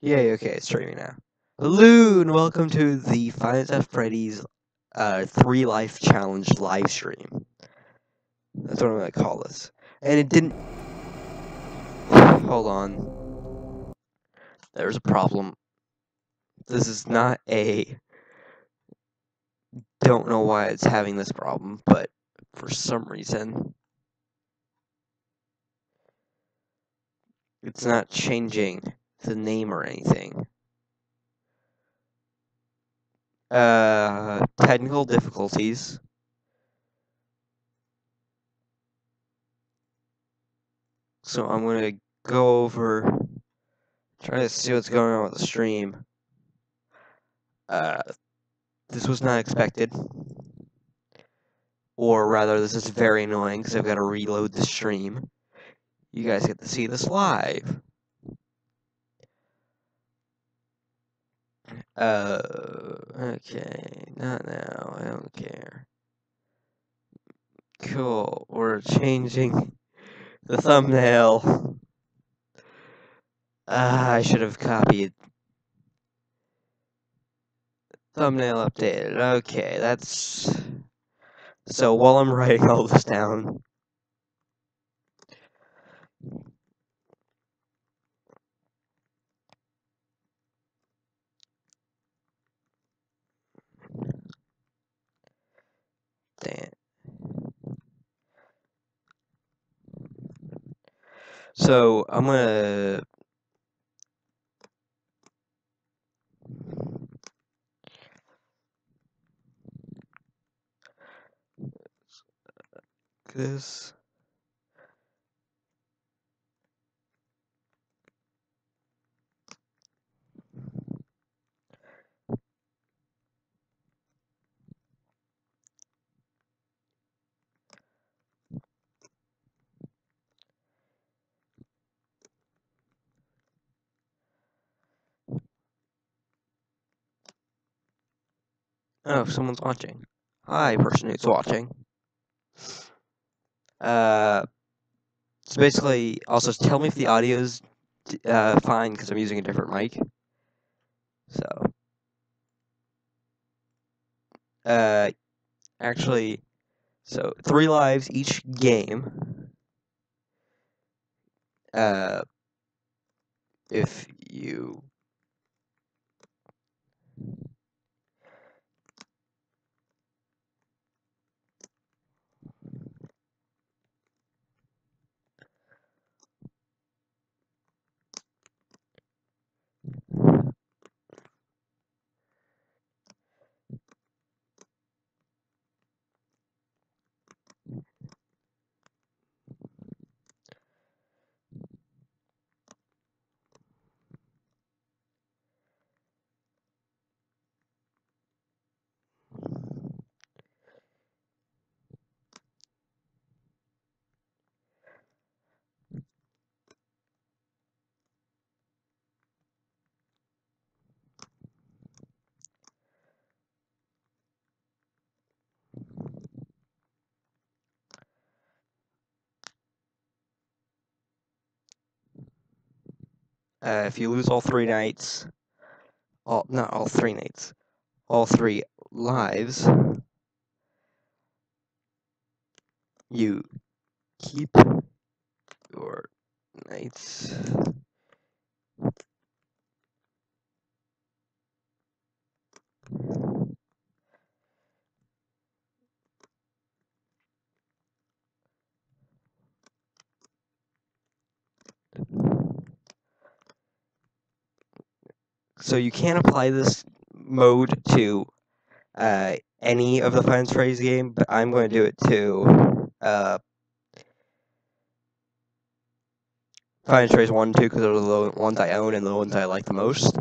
Yay, okay, it's streaming now. Hello, and welcome to the Five Nights at Freddy's 3 Life Challenge live stream. That's what I'm gonna call this. And it didn't. Hold on. There's a problem. This is not a. Don't know why it's having this problem, but for some reason. It's not changing the name or anything. Technical difficulties. So I'm gonna go over, try to see what's going on with the stream. This was not expected. Or rather, this is very annoying because I've got to reload the stream. You guys get to see this live. Okay, not now, I don't care. Cool, we're changing the thumbnail. I should have copied. Thumbnail updated, okay, that's... So while I'm writing all this down... Damn. So, I'm gonna... This... Oh, someone's watching. Hi, person who's watching. So basically, also tell me if the audio's fine, because I'm using a different mic. So, actually, so 3 lives each game. If you... if you lose all 3 nights, not all 3 nights, all 3 lives, you keep your nights. So you can't apply this mode to any of the Five Nights game, but I'm going to do it to Five Nights 1 and 2 because those are the ones I own and the ones I like the most.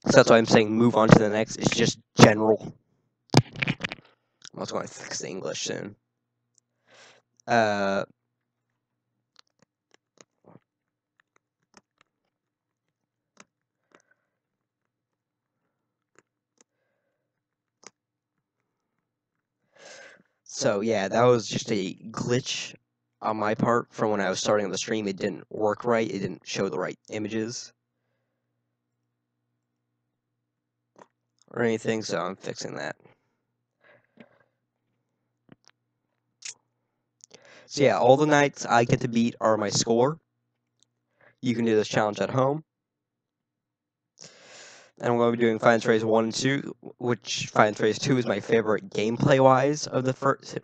So that's why I'm saying move on to the next. It's just general. I'm also going to fix the English soon. So yeah, that was just a glitch on my part, from when I was starting the stream, it didn't work right. It didn't show the right images or anything, so I'm fixing that. So yeah, all the nights I get to beat are my score. You can do this challenge at home. And I'm going to be doing Five Nights at Freddy's 1 and 2, which Five Nights at Freddy's 2 is my favorite gameplay-wise of the first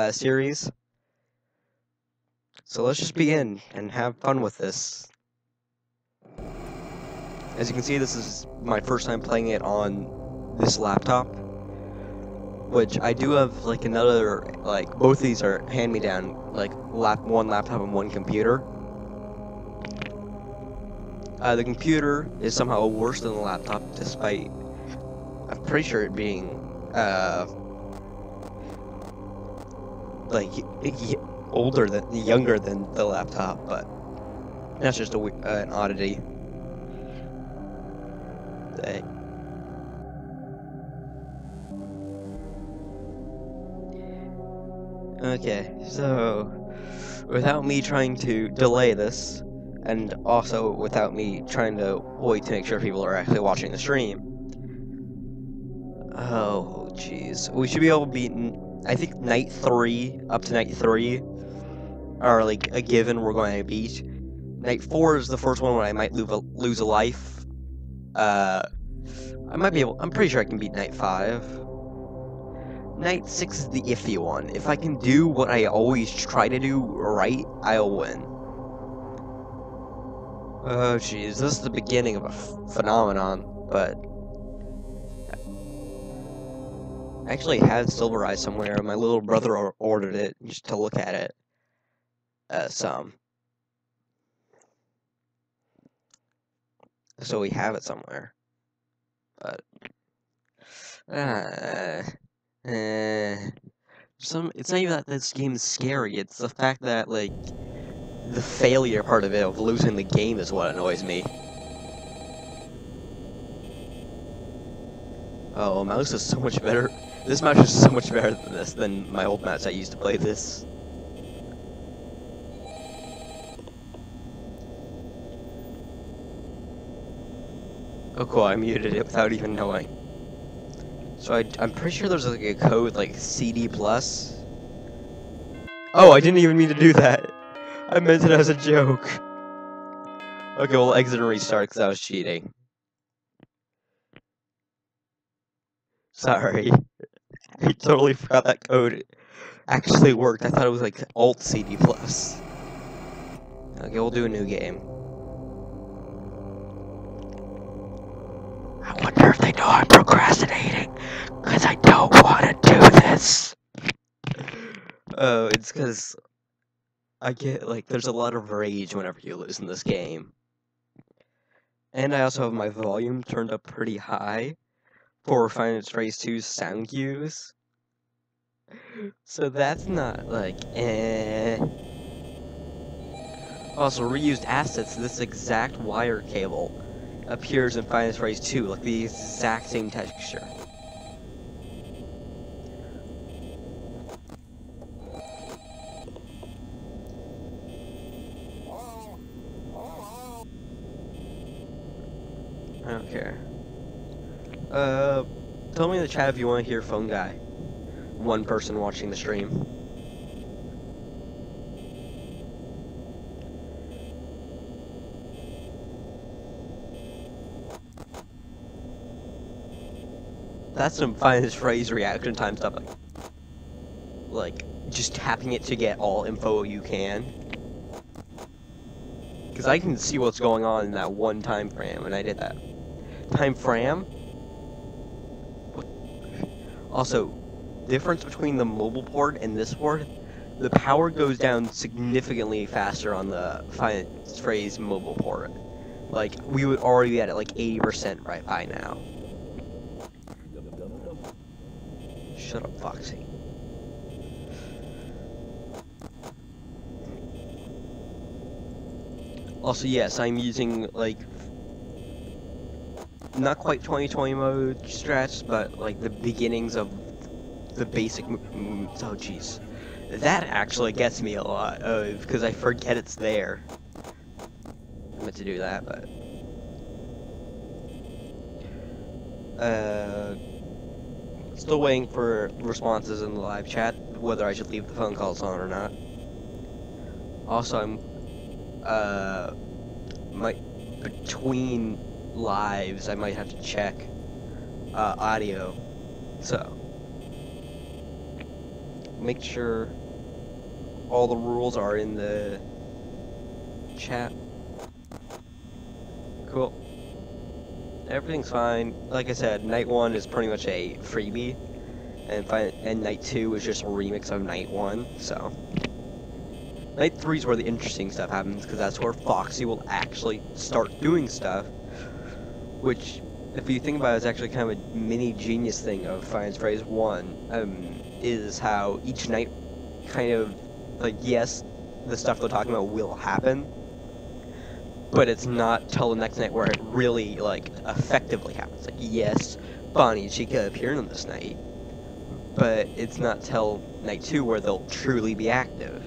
series. So let's just begin and have fun with this. As you can see, this is my first time playing it on this laptop, which I do have like another, like both of these are hand-me-down, like one laptop and one computer. The computer is somehow worse than the laptop, despite I'm pretty sure it being like younger than the laptop, but that's just an oddity. Okay, so without me trying to delay this, and also without me trying to wait to make sure people are actually watching the stream. Oh, jeez. We should be able to beat, I think, night 3, up to night 3, are like a given we're going to beat. Night 4 is the first one where I might lose a life. I might be able, I'm pretty sure I can beat night 5. Night 6 is the iffy one. If I can do what I always try to do right, I'll win. Oh jeez, this is the beginning of a phenomenon, but I actually have Silver Eye somewhere. My little brother ordered it just to look at it. So we have it somewhere. But it's not even that this game is scary. It's the fact that like the failure part of it, of losing the game, is what annoys me. Oh, mouse is so much better. This mouse is so much better than this, than my old mouse I used to play this. Oh cool, I muted it without even knowing. So I'm pretty sure there's like a code like CD+. Oh, I didn't even mean to do that. I meant it as a joke. Okay, we'll exit and restart because I was cheating. Sorry. I totally forgot that code actually worked. I thought it was like Alt CD+. Okay, we'll do a new game. I wonder if they know I'm procrastinating, because I don't want to do this. Oh, it's because I get, like, there's a lot of rage whenever you lose in this game. And I also have my volume turned up pretty high for Five Nights at Freddy's 2's sound cues. So that's not, like, Also, reused assets, this exact wire cable appears in Five Nights at Freddy's 2, like the exact same texture. I don't care. Tell me in the chat if you want to hear Phone Guy. One person watching the stream. That's some Five Nights at Freddy's reaction time stuff. Like, just tapping it to get all info you can. Because I can see what's going on in that one time frame, and I did that. Time frame? Also, difference between the mobile port and this port, the power goes down significantly faster on the Five Nights at Freddy's mobile port. Like, we would already be at like 80% right by now. Shut up, Foxy. Also, yes, I'm using, like, not quite 2020 mode strats, but, like, the beginnings of the basic oh, jeez. That actually gets me a lot, because I forget it's there. I meant to do that, but... Still waiting for responses in the live chat, whether I should leave the phone calls on or not. Also, I'm, between lives, I might have to check, audio, so. Make sure all the rules are in the chat. Cool. Everything's fine. Like I said, night 1 is pretty much a freebie, and night 2 is just a remix of night 1, so. Night 3 is where the interesting stuff happens, because that's where Foxy will actually start doing stuff, which, if you think about it, is actually kind of a mini genius thing of Five Phrase 1, is how each night kind of, like, yes, the stuff they're talking about will happen, but it's not till the next night where it really, like, effectively happens. Like, yes, Bonnie and Chica appear on this night, but it's not till night 2 where they'll truly be active.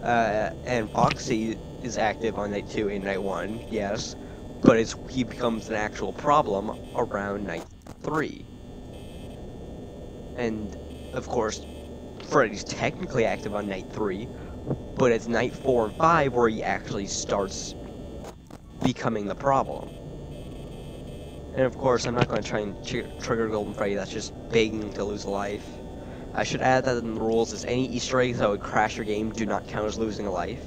And Foxy is active on night 2 and night 1, yes, but he becomes an actual problem around night 3. And, of course, Freddy's technically active on night 3, but it's night 4 and 5 where he actually starts becoming the problem. And of course, I'm not going to try and trigger Golden Freddy, that's just begging to lose a life. I should add that in the rules is any Easter eggs that would crash your game do not count as losing a life.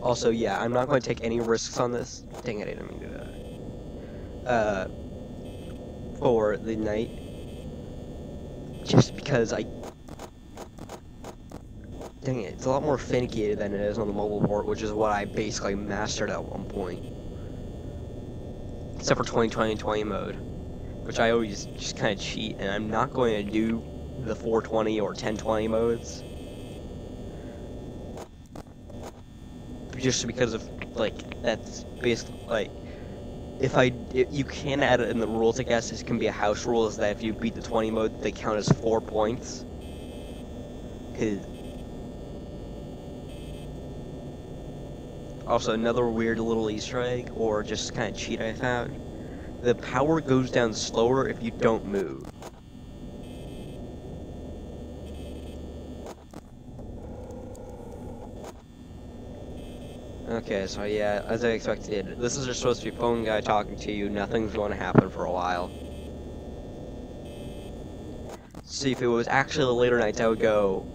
Also, yeah, I'm not going to take any risks on this. Dang it, I didn't mean to do that. For the night. Just because dang it, it's a lot more finicky than it is on the mobile port, which is what I basically mastered at one point. Except for 2020 mode, which I always just kind of cheat, and I'm not going to do the 420 or 1020 modes. Just because of, like, that's basically, like, if you can add it in the rules, I guess, it can be a house rule, is that if you beat the 20 mode, they count as 4 points. Also, another weird little Easter egg, or just kind of cheat I found, the power goes down slower if you don't move. Okay, so yeah, as I expected, this is just supposed to be a phone guy talking to you, nothing's going to happen for a while. See, if it was actually the later nights, I would go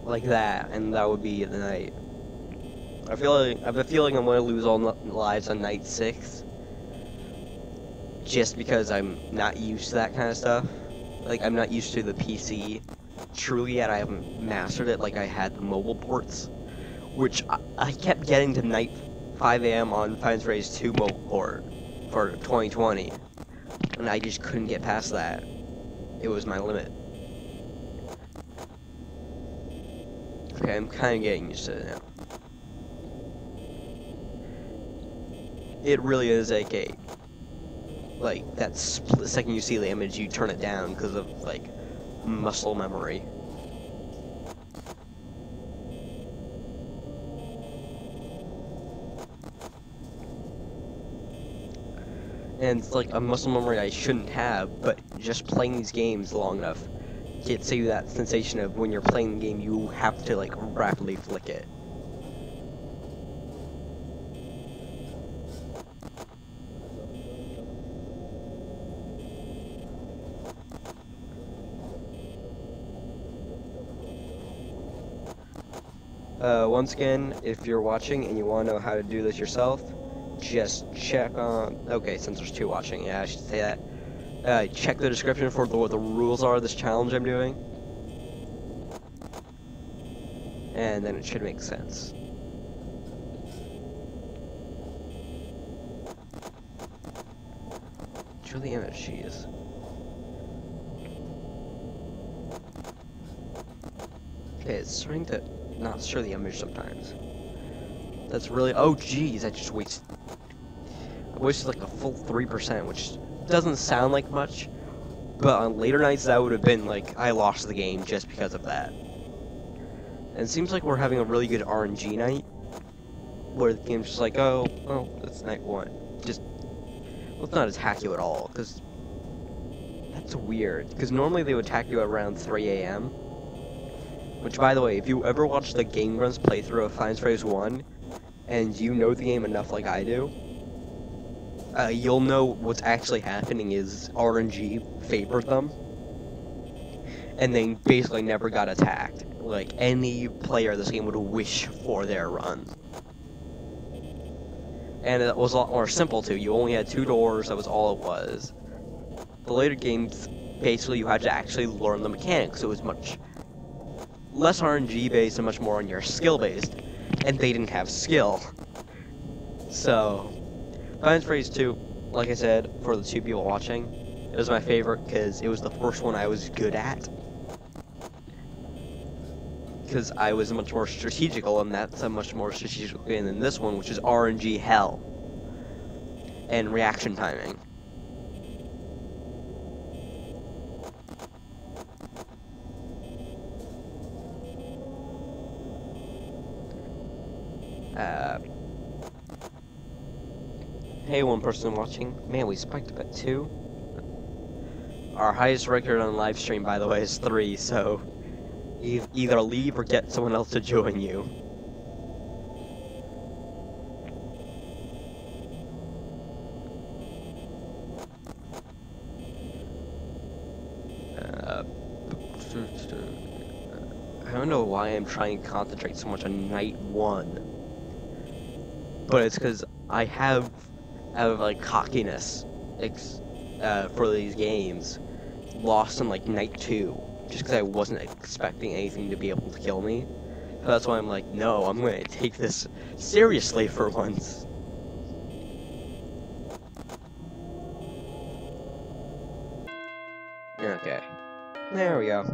like that, and that would be the night. I have a feeling I'm going to lose all lives on night 6, just because I'm not used to that kind of stuff. Like, I'm not used to the PC truly yet. I haven't mastered it like I had the mobile ports, which I kept getting to night 5 AM on Five Phrase 2 mobile port for 2020, and I just couldn't get past that. It was my limit. Okay, I'm kind of getting used to it now. It really is like that split second you see the image, you turn it down because of, like, muscle memory. And it's like a muscle memory I shouldn't have, but just playing these games long enough gets you that sensation of when you're playing the game, you have to, like, rapidly flick it. Once again, if you're watching and you want to know how to do this yourself, just check on, okay, since there's 2 watching, yeah, I should say that. Check the description for what the rules are of this challenge I'm doing. And then it should make sense. Julie Emmett, she is. Okay, it's starting to not show the image sometimes. That's really... Oh, geez, I just wasted... I wasted like a full 3%, which doesn't sound like much, but on later nights that would have been like, I lost the game just because of that. And it seems like we're having a really good RNG night, where the game's just like, oh, well, it's night 1. Just, let's not attack you at all, because that's weird. Because normally they would attack you around 3 a.m., which, by the way, if you ever watch the Game Grunts playthrough of Final Fantasy 1, and you know the game enough like I do, you'll know what's actually happening is RNG favored them, and they basically never got attacked. Like, any player of this game would wish for their run. And it was a lot more simple, too. You only had 2 doors, that was all it was. The later games, basically, you had to actually learn the mechanics. It was much less RNG-based and much more on your skill-based, and they didn't have skill. So, Final Fantasy 2, like I said, for the 2 people watching, it was my favorite because it was the first one I was good at. Because I was much more strategical, and that's a much more strategical game than this one, which is RNG hell. And reaction timing. Hey, one person watching. Man, we spiked up at 2. Our highest record on live stream, by the way, is 3, so either leave or get someone else to join you. I don't know why I'm trying to concentrate so much on night 1, but it's because I have, out of like cockiness, for these games, lost on like night 2, just because I wasn't expecting anything to be able to kill me. So that's why I'm like, no, I'm gonna take this seriously for once. Okay, there we go.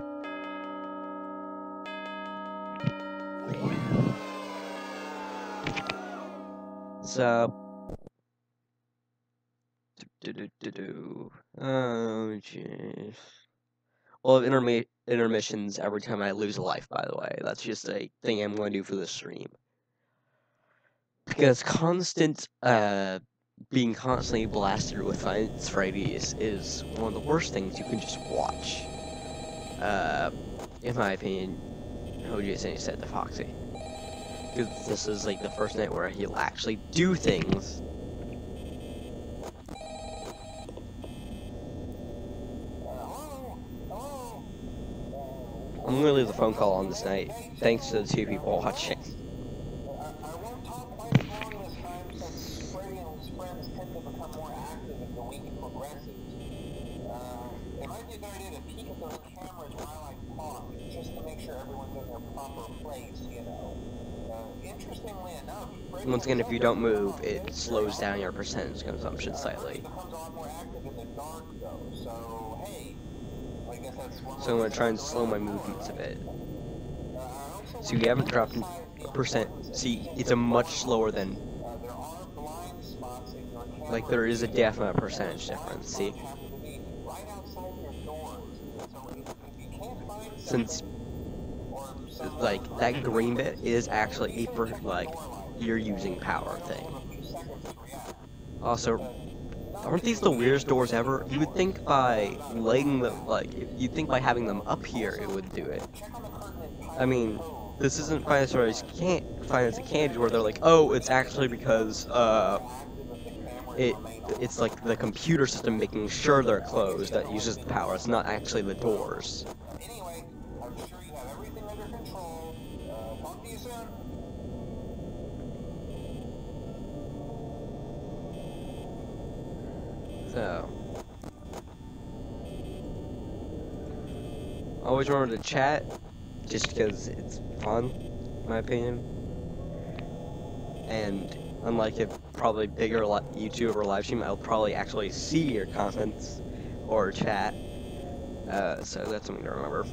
So, oh jeez. Well, intermissions every time I lose a life, by the way. That's just a thing I'm going to do for this stream. Because being constantly blasted with Freddy is one of the worst things you can just watch. In my opinion, OJ said to Foxy. Because this is like the first night where he'll actually do things. I'm gonna leave the phone call on this night, thanks to the 2 people watching. I won't talk quite as long this time since Freddy and his friends tend to become more active as the week progresses. It might be a good idea to peek at those cameras while I talk, just to make sure everyone's in their proper place, you know. Interestingly enough, once again, if you don't move, it slows down your percentage consumption slightly. becomes a lot more active in the dark, though, so hey. So I'm going to try and slow my movements a bit. So you haven't dropped in percent. See, it's a much slower than... Like, there is a definite percentage difference, see? Since, like, that green bit is actually like, you're using power thing. Also, aren't these the weirdest doors ever? You would think by laying them, like, you'd think by having them up here it would do it. I mean, this isn't Final Fantasy Candy where they're like, oh, it's actually because, it's like the computer system making sure they're closed that uses the power. It's not actually the doors. Anyway, I'm sure you have everything under control. Talk to you soon. So, always remember to chat, just because it's fun, in my opinion. And unlike a probably bigger YouTube or live stream, I'll probably actually see your comments or chat. So that's something to remember.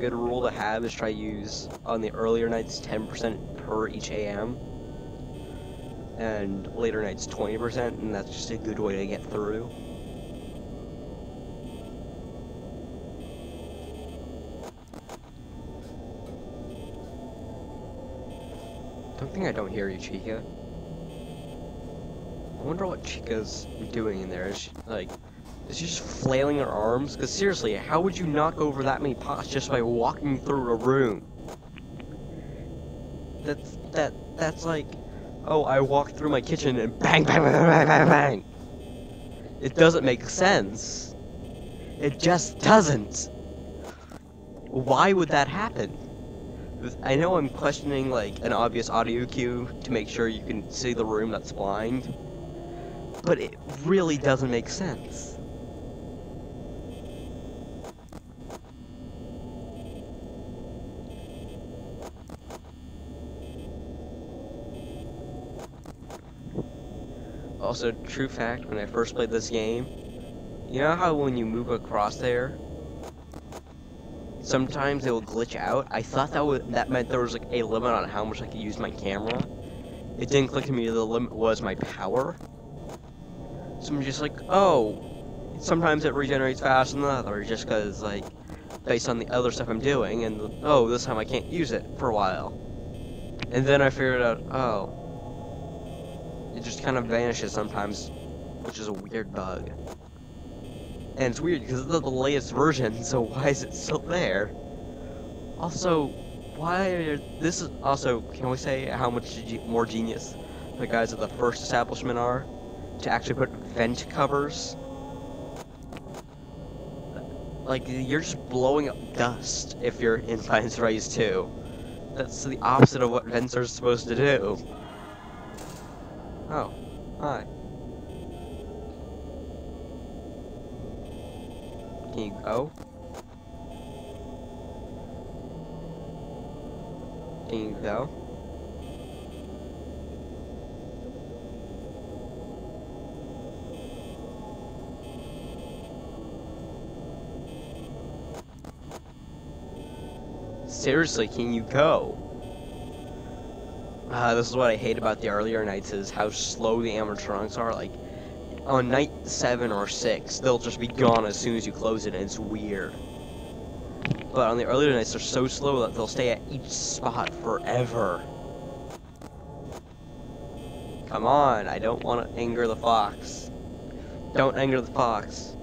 good rule to have is try to use, on the earlier nights, 10% per each AM. And later nights, 20%, and that's just a good way to get through. I don't hear you, Chica. I wonder what Chica's doing in there. Is she just flailing her arms? Because seriously, how would you knock over that many pots just by walking through a room? That's like, oh, I walked through my kitchen and bang, bang, bang, bang, bang, bang. It doesn't make sense. It just doesn't. Why would that happen? I know I'm questioning, like, an obvious audio cue to make sure you can see the room that's blind, but it really doesn't make sense. Also, true fact, when I first played this game, you know how when you move across there, sometimes it will glitch out? I thought that meant there was like a limit on how much I could use my camera. It didn't click to me the limit was my power. So I'm just like, oh, sometimes it regenerates faster than the other, just because, like, based on the other stuff I'm doing, and oh, this time I can't use it for a while. And then I figured out, oh, it just kind of vanishes sometimes, which is a weird bug. And it's weird because it's the latest version, so why is it still there? Also, this is also, can we say how much more genius the guys at the first establishment are to actually put vent covers? Like, you're just blowing up dust if you're in Finance Race 2. That's the opposite of what vents are supposed to do. Oh, hi. Can you go? Can you go? Seriously, can you go? This is what I hate about the earlier nights, is how slow the animatronics are. Like, on night 7 or 6, they'll just be gone as soon as you close it, and it's weird. But on the earlier nights, they're so slow that they'll stay at each spot forever. Come on, I don't want to anger the fox. Don't anger the fox.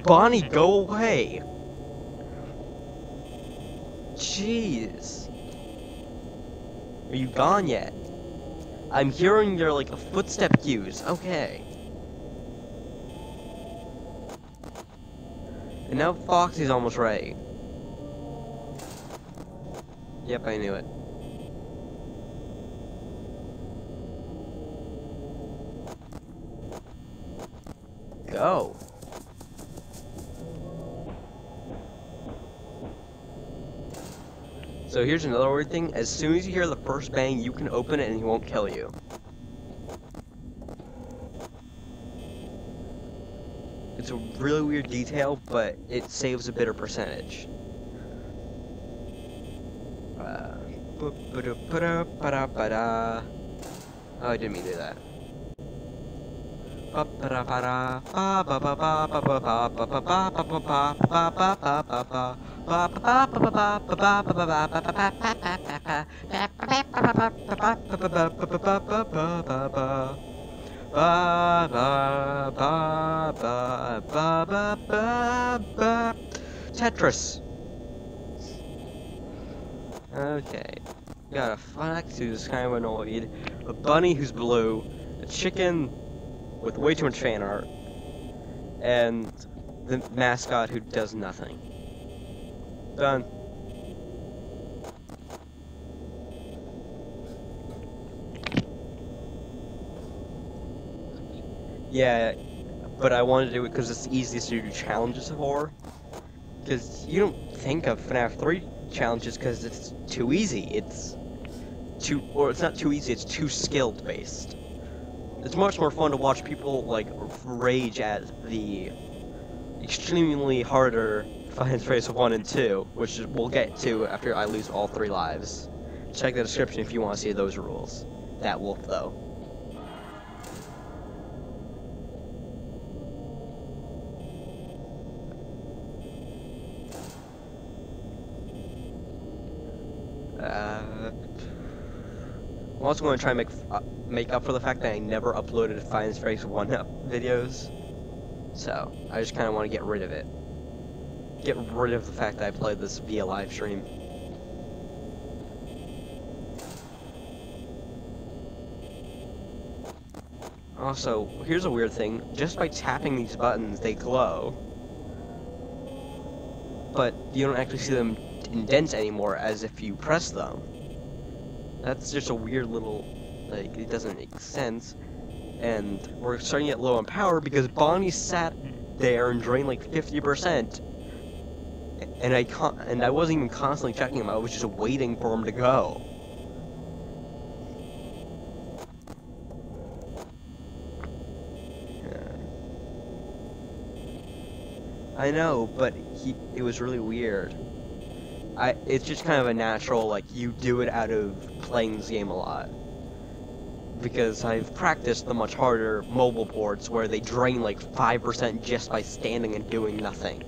Bonnie, go away! Jeez. Are you gone yet? I'm hearing your, like, footstep cues. Okay. And now Foxy's almost right. Yep, I knew it. Go. So here's another weird thing. As soon as you hear the first bang, you can open it and he won't kill you. It's a really weird detail, but it saves a bit of percentage. Oh, I didn't mean to do that. Tetris. Okay. Got a fox who's kind of annoyed, a bunny who's blue, a chicken with way too much fan art, and the mascot who does nothing. Done. Yeah, but I wanted to do it because it's the easiest to do challenges for. Because you don't think of FNAF 3 challenges because it's too easy. It's not too easy, it's too skilled based. It's much more fun to watch people, like, rage at the extremely harder Finds Race 1 and 2, which we'll get to after I lose all 3 lives. Check the description if you want to see those rules. That wolf, though. I'm also going to try and make up for the fact that I never uploaded Finds Race 1 videos. So, I just kind of want to get rid of it. Get rid of the fact that I played this via live stream. Also, here's a weird thing. Just by tapping these buttons, they glow. But you don't actually see them indent anymore as if you press them. That's just a weird little, like, it doesn't make sense. And we're starting to get low on power because Bonnie sat there and drained like 50%. And I wasn't even constantly checking him, I was just waiting for him to go. I know, but it was really weird. It's just kind of a natural, like, you do it out of playing this game a lot. Because I've practiced the much harder mobile ports where they drain like 5% just by standing and doing nothing.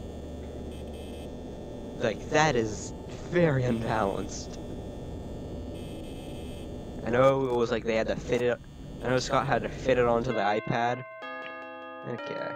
Like, that is very unbalanced. I know it was like they had to fit it. I know Scott had to fit it onto the iPad. Okay.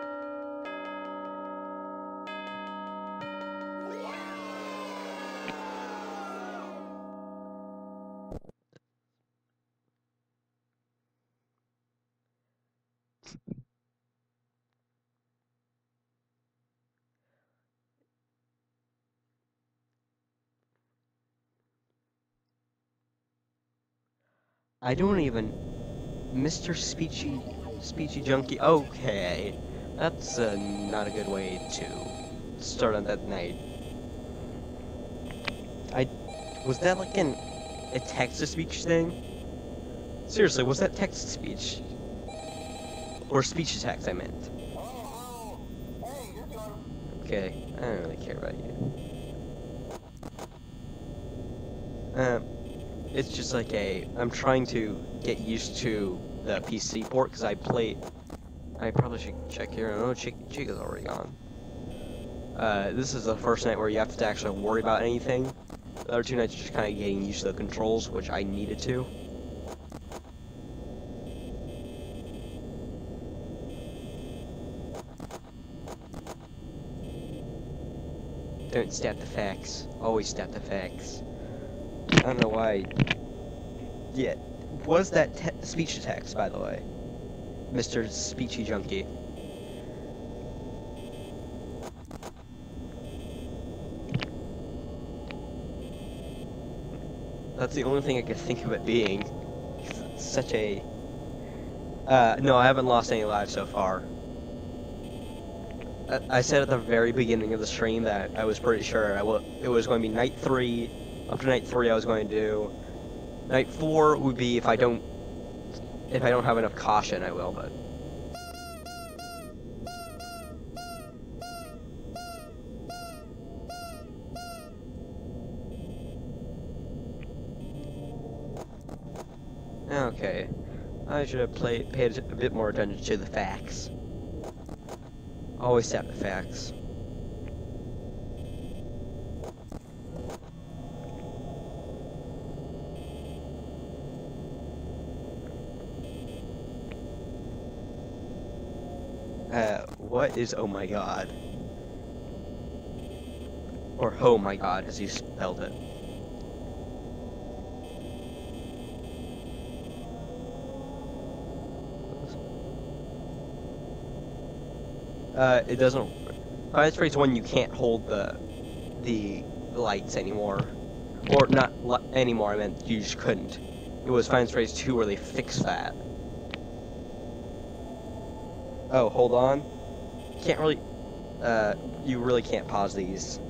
I don't even... Mr. Speechy Junkie... Okay. That's not a good way to start on that night. Was that like a text-to-speech thing? Seriously, was that text-to-speech? Or speech-to-text, I meant. Okay, I don't really care about you. It's just like I'm trying to get used to the PC port, because I probably should check here. Oh, Chica's already gone. This is the first night where you have to actually worry about anything. The other 2 nights are just kind of getting used to the controls, which I needed to. Don't stat the facts. Always stat the facts. I don't know why. Yeah, was that speech to text, by the way? Mr. Speechy Junkie. That's the only thing I could think of it being. It's such a... no, I haven't lost any lives so far. I said at the very beginning of the stream that I was pretty sure it was going to be night 3. Up to night 3 I was going to do. Night 4 would be if I don't have enough caution, I will, but... Okay. I should have paid a bit more attention to the facts. Always stat the facts. What is oh my god? Or oh my god, as you spelled it. It doesn't... Finds Race 1, you can't hold the lights anymore. Or not anymore, I meant you just couldn't. It was Finds Race 2 where they fixed that. Oh, hold on. Can't really... you really can't pause these.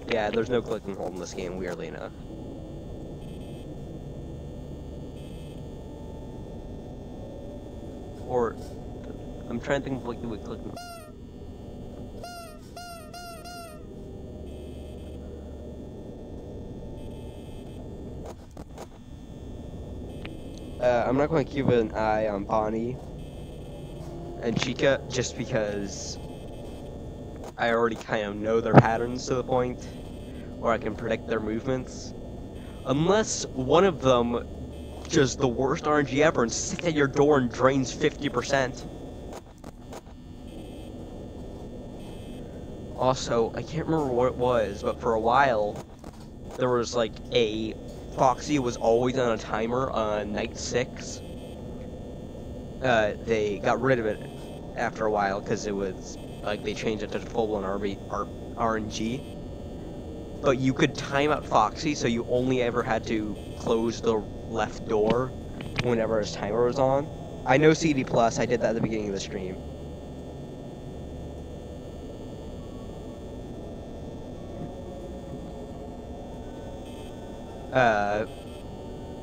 Yeah, there's no click and hold in this game, weirdly enough. Or I'm trying to think of what you would click. I'm not going to keep an eye on Bonnie and Chica just because I already kind of know their patterns to the point where I can predict their movements. Unless one of them just the worst RNG ever and sits at your door and drains 50%. Also, I can't remember what it was, but for a while, there was like a Foxy was always on a timer on night 6. They got rid of it after a while because it was like they changed it to full-blown RNG. But you could time out Foxy, so you only ever had to close the left door whenever his timer was on. I know CD+, I did that at the beginning of the stream.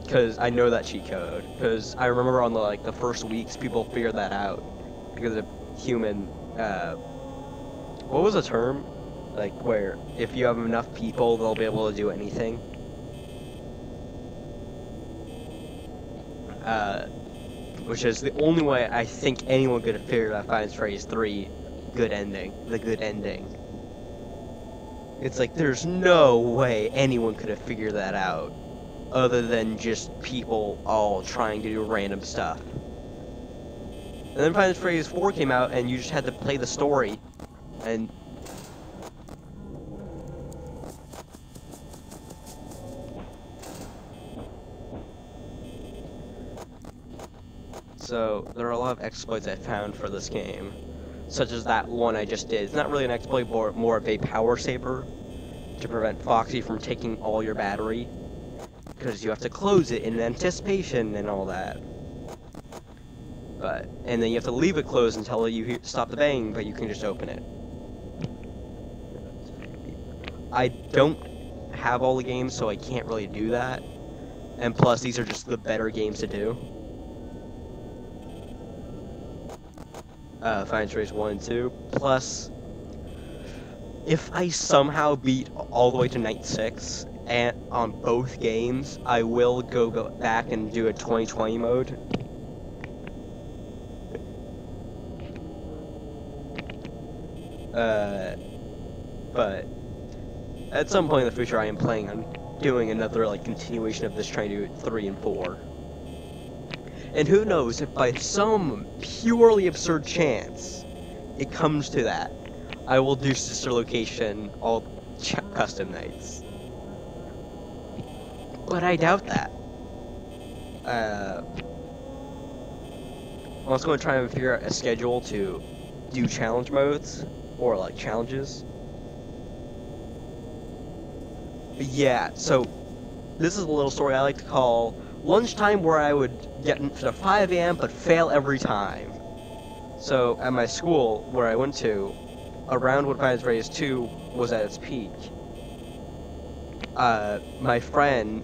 Because I know that cheat code. Because I remember on the first weeks, people figured that out. Because of human, what was the term? Like, where if you have enough people, they'll be able to do anything. Which is the only way I think anyone could have figured out Five Nights at Freddy's 3 good ending. The good ending. It's like, there's no way anyone could have figured that out. Other than just people all trying to do random stuff. And then Five Nights at Freddy's 4 came out, and you just had to play the story. And so, there are a lot of exploits I found for this game. Such as that one I just did. It's not really an exploit, but more of a power saver. To prevent Foxy from taking all your battery. Because you have to close it in anticipation and all that. And then you have to leave it closed until you stop the banging, but you can just open it. I don't have all the games, so I can't really do that. And plus, these are just the better games to do. Five Nights at Freddy's 1 and 2. Plus, if I somehow beat all the way to night 6 and on both games, I will go back and do a 2020 mode. But at some point in the future, I am planning on doing another continuation of this, trying to do 3 and 4. And who knows, if by some purely absurd chance it comes to that, I will do Sister Location all custom nights. But I doubt that. I'm also going to try and figure out a schedule to do challenge modes, or challenges. But yeah, so this is a little story I like to call lunchtime, where I would get to 5 AM but fail every time. So at my school, where I went to, around when Five Nights at Freddy's 2 was at its peak, my friend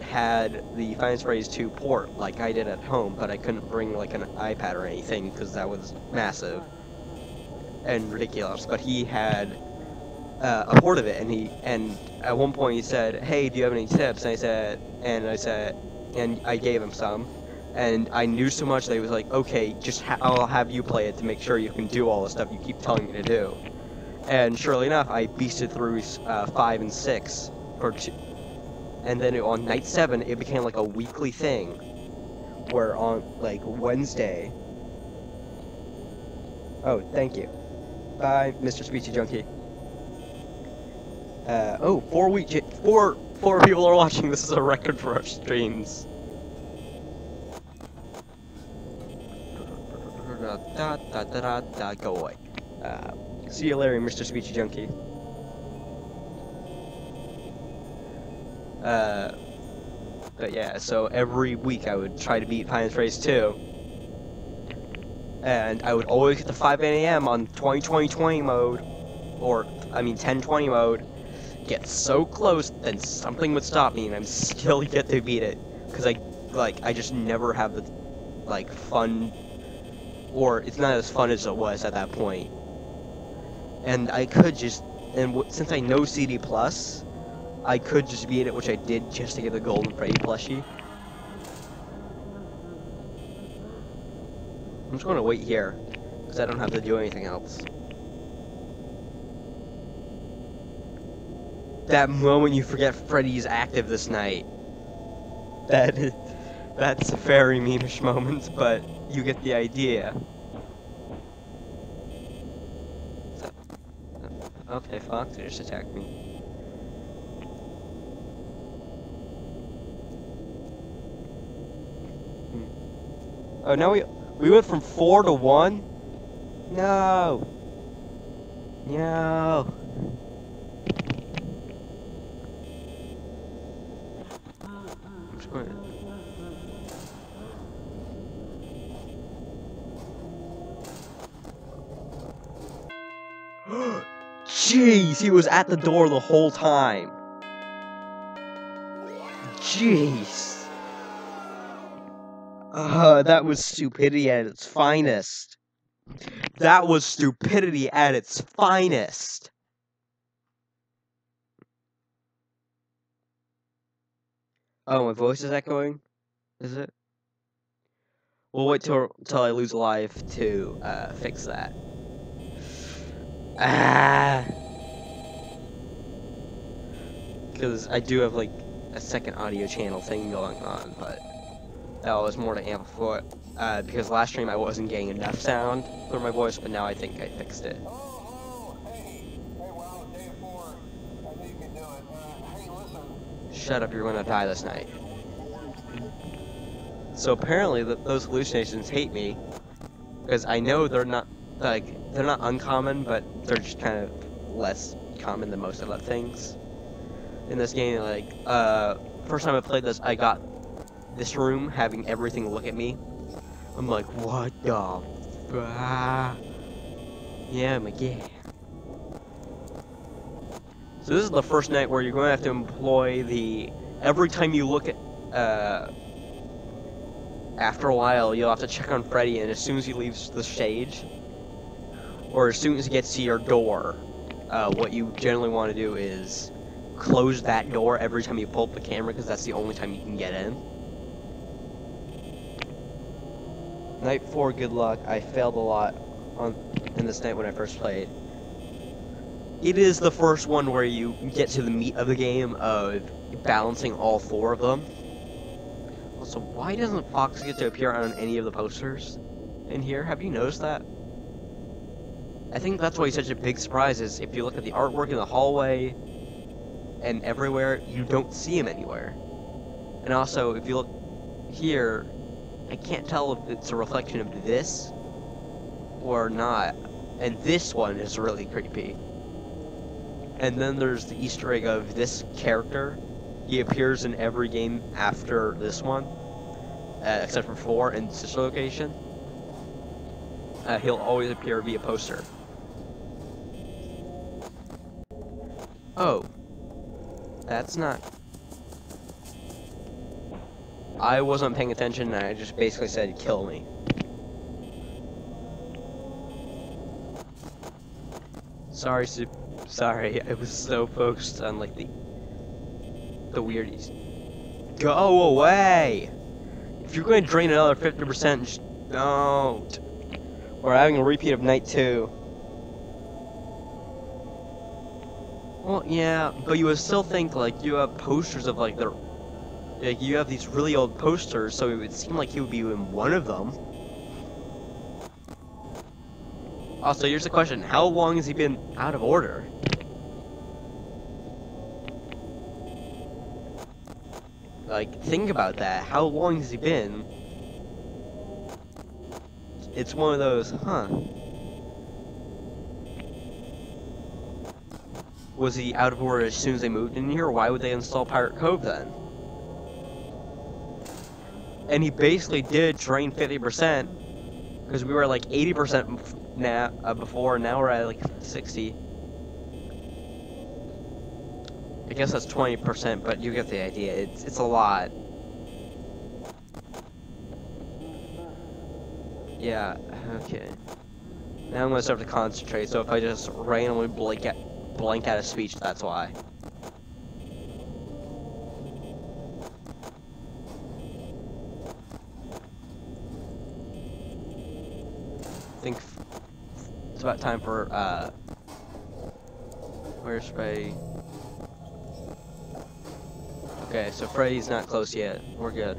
had the Five Nights at Freddy's 2 port like I did at home, but I couldn't bring an iPad or anything because that was massive and ridiculous. But he had a port of it, and at one point he said, "Hey, do you have any tips?" And I gave him some, and I knew so much that he was like, "Okay, I'll have you play it to make sure you can do all the stuff you keep telling me to do." And surely enough, I beasted through 5 and 6 for 2. And then on night 7, it became a weekly thing, where on Wednesday. Oh, thank you. Bye, Mr. Speechy Junkie. Oh, 4 people are watching. This is a record for our streams. Go away. See you later, Mr. Speechy Junkie. But yeah, so every week I would try to beat Five Nights at Freddy's 2. And I would always get to 5 AM on 2020 mode. Or, 1020 mode. Get so close, then something would stop me and I'm still get to beat it. Because I just never have the, fun or it's not as fun as it was at that point. And I could just, since I know CD Plus, I could just beat it, which I did just to get the golden Freddy plushie. I'm just going to wait here, because I don't have to do anything else. That moment you forget Freddy's active this night. That's a very memeish moment, but you get the idea. Okay, Fox just attacked me. Oh, now we went from 4 to 1? No! No! I'm just going to... Jeez, he was at the door the whole time. Jeez. That was stupidity at its finest. That was stupidity at its finest. Oh, my voice is echoing? Is it? We'll wait till I lose a life to fix that. Because I do have like a second audio channel thing going on, but that was more to amplify it. Because last stream I wasn't getting enough sound for my voice, but now I think I fixed it. Oh, hey, wow, day 4. I think you can do it. Hey, listen. Shut up, you're gonna die this night. So apparently those hallucinations hate me, because I know they're not uncommon, but they're just kind of less common than most other things in this game. Like, first time I played this, I got this room having everything look at me. I'm like, what the yeah, I'm like, yeah. So this is the first night where you're going to have to employ the, every time you look at, after a while, you'll have to check on Freddy, and as soon as he leaves the stage, or as soon as he gets to your door, what you generally want to do is close that door every time you pull up the camera, because that's the only time you can get in. Night 4, good luck. I failed a lot in this night when I first played. It is the first one where you get to the meat of the game of balancing all 4 of them. Also, why doesn't Fox get to appear on any of the posters in here? Have you noticed that? I think that's why he's such a big surprise, is if you look at the artwork in the hallway and everywhere, you don't see him anywhere. And also, if you look here, I can't tell if it's a reflection of this or not. And this one is really creepy. And then there's the Easter egg of this character. He appears in every game after this one, except for 4 in Sister Location. He'll always appear via poster. Oh. That's not... I wasn't paying attention, and I just basically said, kill me. Sorry, sorry, I was so focused on, like, the weirdies. Go away! If you're going to drain another 50%, just don't. We're having a repeat of night 2. Well, yeah, but you would still think, like, you have posters of, like, you have these really old posters, so it would seem like he would be in one of them. Also, here's the question. How long has he been out of order? Like, think about that. How long has he been? It's one of those, huh? Was he out of order as soon as they moved in here? Why would they install Pirate Cove then? And he basically did drain 50%, because we were like 80% now before, now we're at like 60. I guess that's 20%, but you get the idea. It's a lot. Yeah, okay. Now I'm gonna start to concentrate, so if I just randomly blank out of speech, that's why. I think it's about time for, where's Freddy? Okay, so Freddy's not close yet. We're good.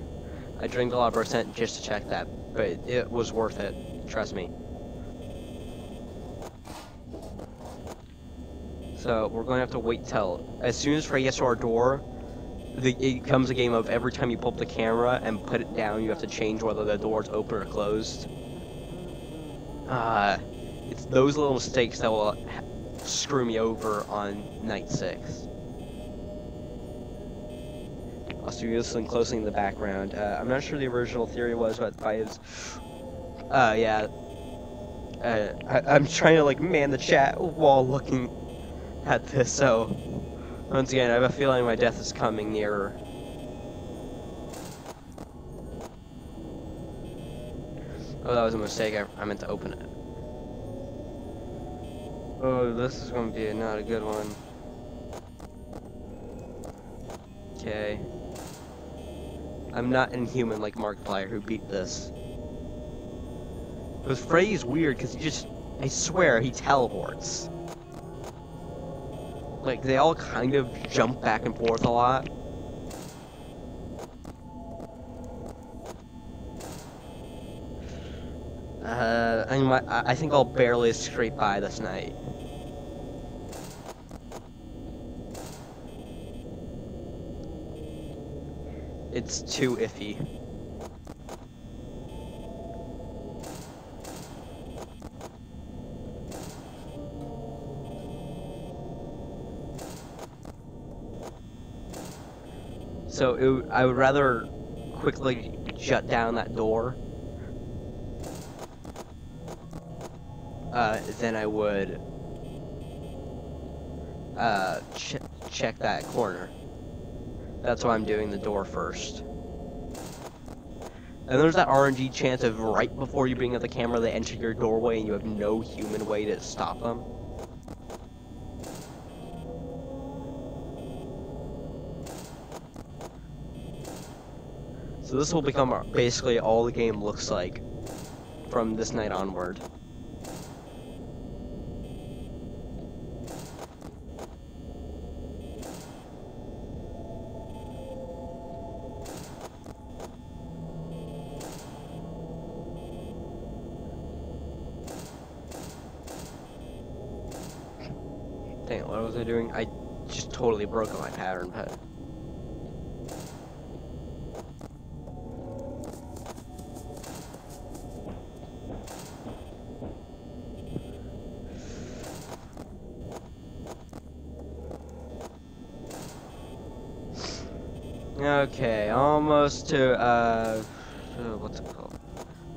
I drank a lot of percent just to check that, but it was worth it. Trust me. So we're going to have to wait till as soon as Freddy gets to our door, it becomes a game of every time you pull up the camera and put it down, you have to change whether the door's open or closed. It's those little mistakes that will screw me over on night 6. Also, you listen closely in the background. I'm not sure the original theory was about the fives. Yeah. I'm trying to like man the chat while looking at this, so once again, I have a feeling my death is coming nearer. Oh, that was a mistake. I meant to open it. Oh, this is going to be not a good one. Okay. I'm not inhuman like Markiplier who beat this. But Freddy's weird because I swear, he teleports. Like, they all kind of jump back and forth a lot. I think I'll barely scrape by this night. It's too iffy. So I would rather quickly shut down that door than I would check that corner. That's why I'm doing the door first. And there's that RNG chance of right before you bring up the camera, they enter your doorway and you have no human way to stop them. So this will become basically all the game looks like from this night onward. Dang, what was I doing? I just totally broke my pattern, but... Okay, almost to, what's it called?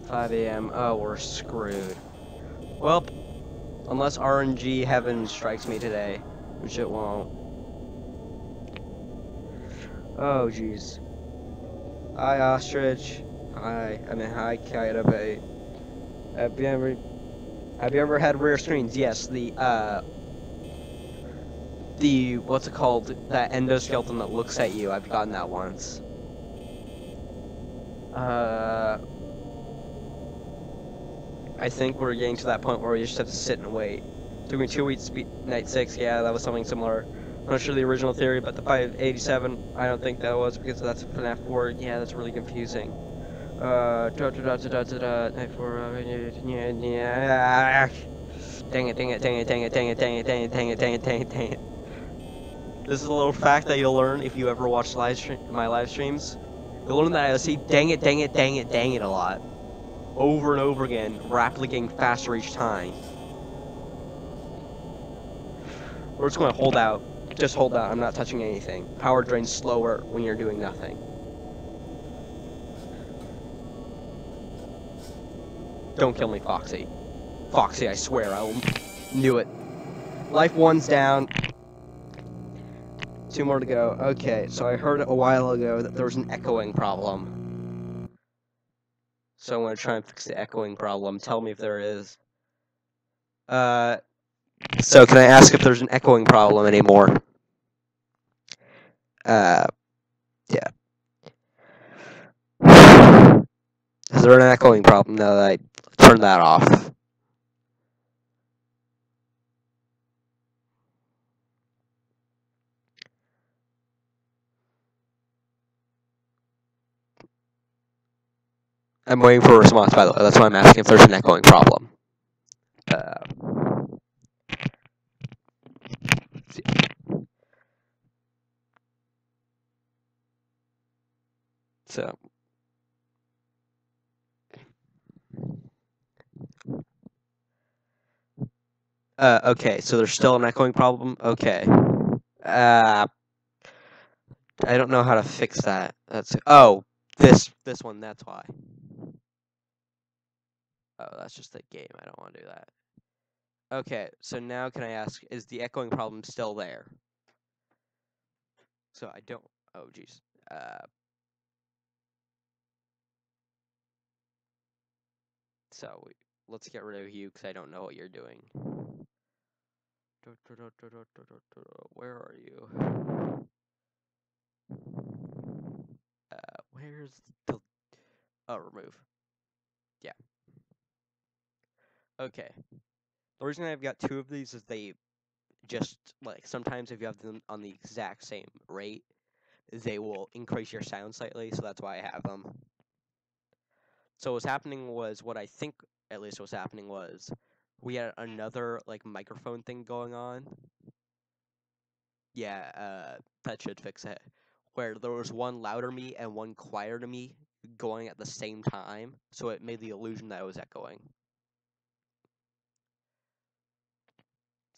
5 a.m. Oh, we're screwed. Well, unless RNG heaven strikes me today, which it won't. Oh, jeez. Hi, Ostrich. Hi, Kite Bay. Have you ever had rear screens? Yes, the what's it called? That endoskeleton that looks at you. I've gotten that once. I think we're getting to that point where we just have to sit and wait. Took me 2 weeks to beat night 6. Yeah, that was something similar. I'm not sure the original theory, but the 587, I don't think that was because that's FNAF 4. Yeah, that's really confusing. Night 4. Dang it. This is a little fact that you'll learn if you ever watch my live streams. You'll learn that I say dang it a lot. Over and over again, rapidly getting faster each time. We're just gonna hold out. Just hold out, I'm not touching anything. Power drains slower when you're doing nothing. Don't kill me, Foxy. Foxy, I swear, I knew it. Life 1's down. 2 more to go. Okay, so I heard a while ago that there was an echoing problem. So I'm going to try and fix the echoing problem. Tell me if there is. So can I ask if there's an echoing problem anymore? Yeah. Is there an echoing problem now that I turned that off? I'm waiting for a response, by the way. That's why I'm asking if there's an echoing problem. So. Okay, so there's still an echoing problem? Okay. I don't know how to fix that. This one, that's why. Oh, that's just the game. I don't want to do that. Okay, so now can I ask, is the echoing problem still there? So I don't... Oh, jeez. So let's get rid of you, because I don't know what you're doing. Where are you? Where's the... Oh, remove. Yeah. Okay. The reason I've got two of these is they just, like, sometimes if you have them on the exact same rate, they will increase your sound slightly, so that's why I have them. So what's happening was, what I think at least what's happening was, we had another, like, microphone thing going on. Yeah, that should fix it. Where there was one louder to me and one quieter to me going at the same time, so it made the illusion that it was echoing.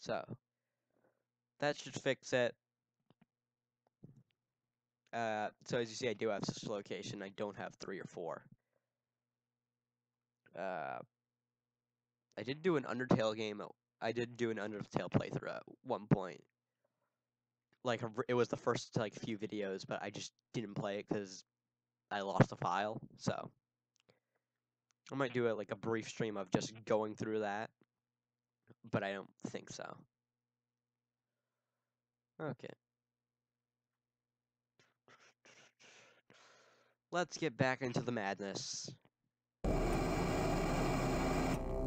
So that should fix it. So as you see, I do have this location. I don't have 3 or 4. I did do an Undertale game. I did do an Undertale playthrough at one point. Like, it was the first, like, few videos, but I just didn't play it because I lost the file, so. I might do a brief stream of just going through that, but I don't think so. Okay. Let's get back into the madness.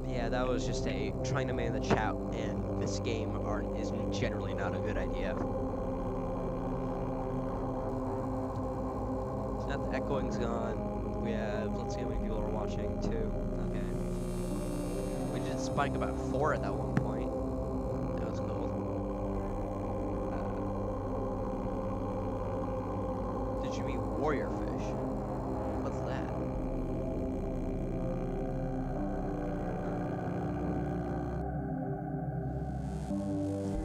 Yeah, that was just trying to man the chat, and this game is generally not a good idea. So now the echoing's gone. We have, let's see how many people are watching, 2. Okay. We did spike about 4 at that one point. That was cool. Did you eat warrior fish? What's that?